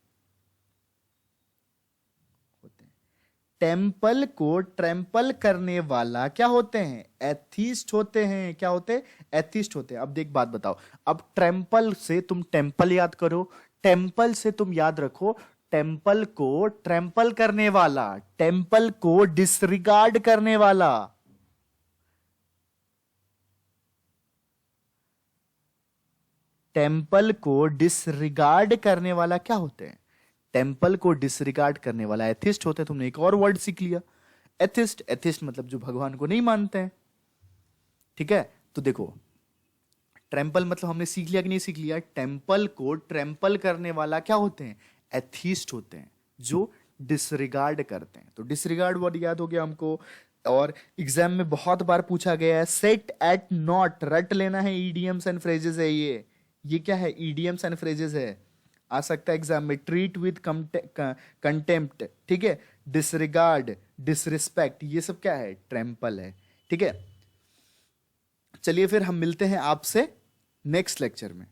टेम्पल को ट्रैम्पल करने वाला क्या होते हैं, एथीस्ट होते हैं। क्या होते हैं, एथीस्ट होते हैं। अब देख बात बताओ, अब ट्रैम्पल से तुम टेम्पल याद करो, टेम्पल से तुम याद रखो टेम्पल को ट्रैम्पल करने वाला, टेम्पल को डिसरिगार्ड करने वाला। टेम्पल को डिसरिगार्ड करने वाला क्या होते हैं, टेम्पल को डिसरिगार्ड करने वाला एथिस्ट होते हैं। तुमने एक और वर्ड सीख लिया, एथिस्ट मतलब जो भगवान को नहीं मानते हैं, ठीक है। तो देखो ट्रैम्पल मतलब हमने सीख लिया कि नहीं सीख लिया, टेम्पल को ट्रैम्पल करने वाला क्या होते हैं, एथिस्ट होते हैं, जो डिसरिगार्ड करते हैं। तो डिसरिगार्ड वर्ड याद हो गया हमको, और एग्जाम में बहुत बार पूछा गया है। सेट एट नॉट रट लेना है, ईडीएम्स एंड फ्रेजेस है ये क्या है, ईडीएम्स एंड फ्रेजेस है, आ सकता है एग्जाम में। ट्रीट विद कंटेम्प्ट, ठीक है, डिसरिगार्ड, डिसरिस्पेक्ट, ये सब क्या है, ट्रैम्पल है, ठीक है। चलिए फिर हम मिलते हैं आपसे नेक्स्ट लेक्चर में।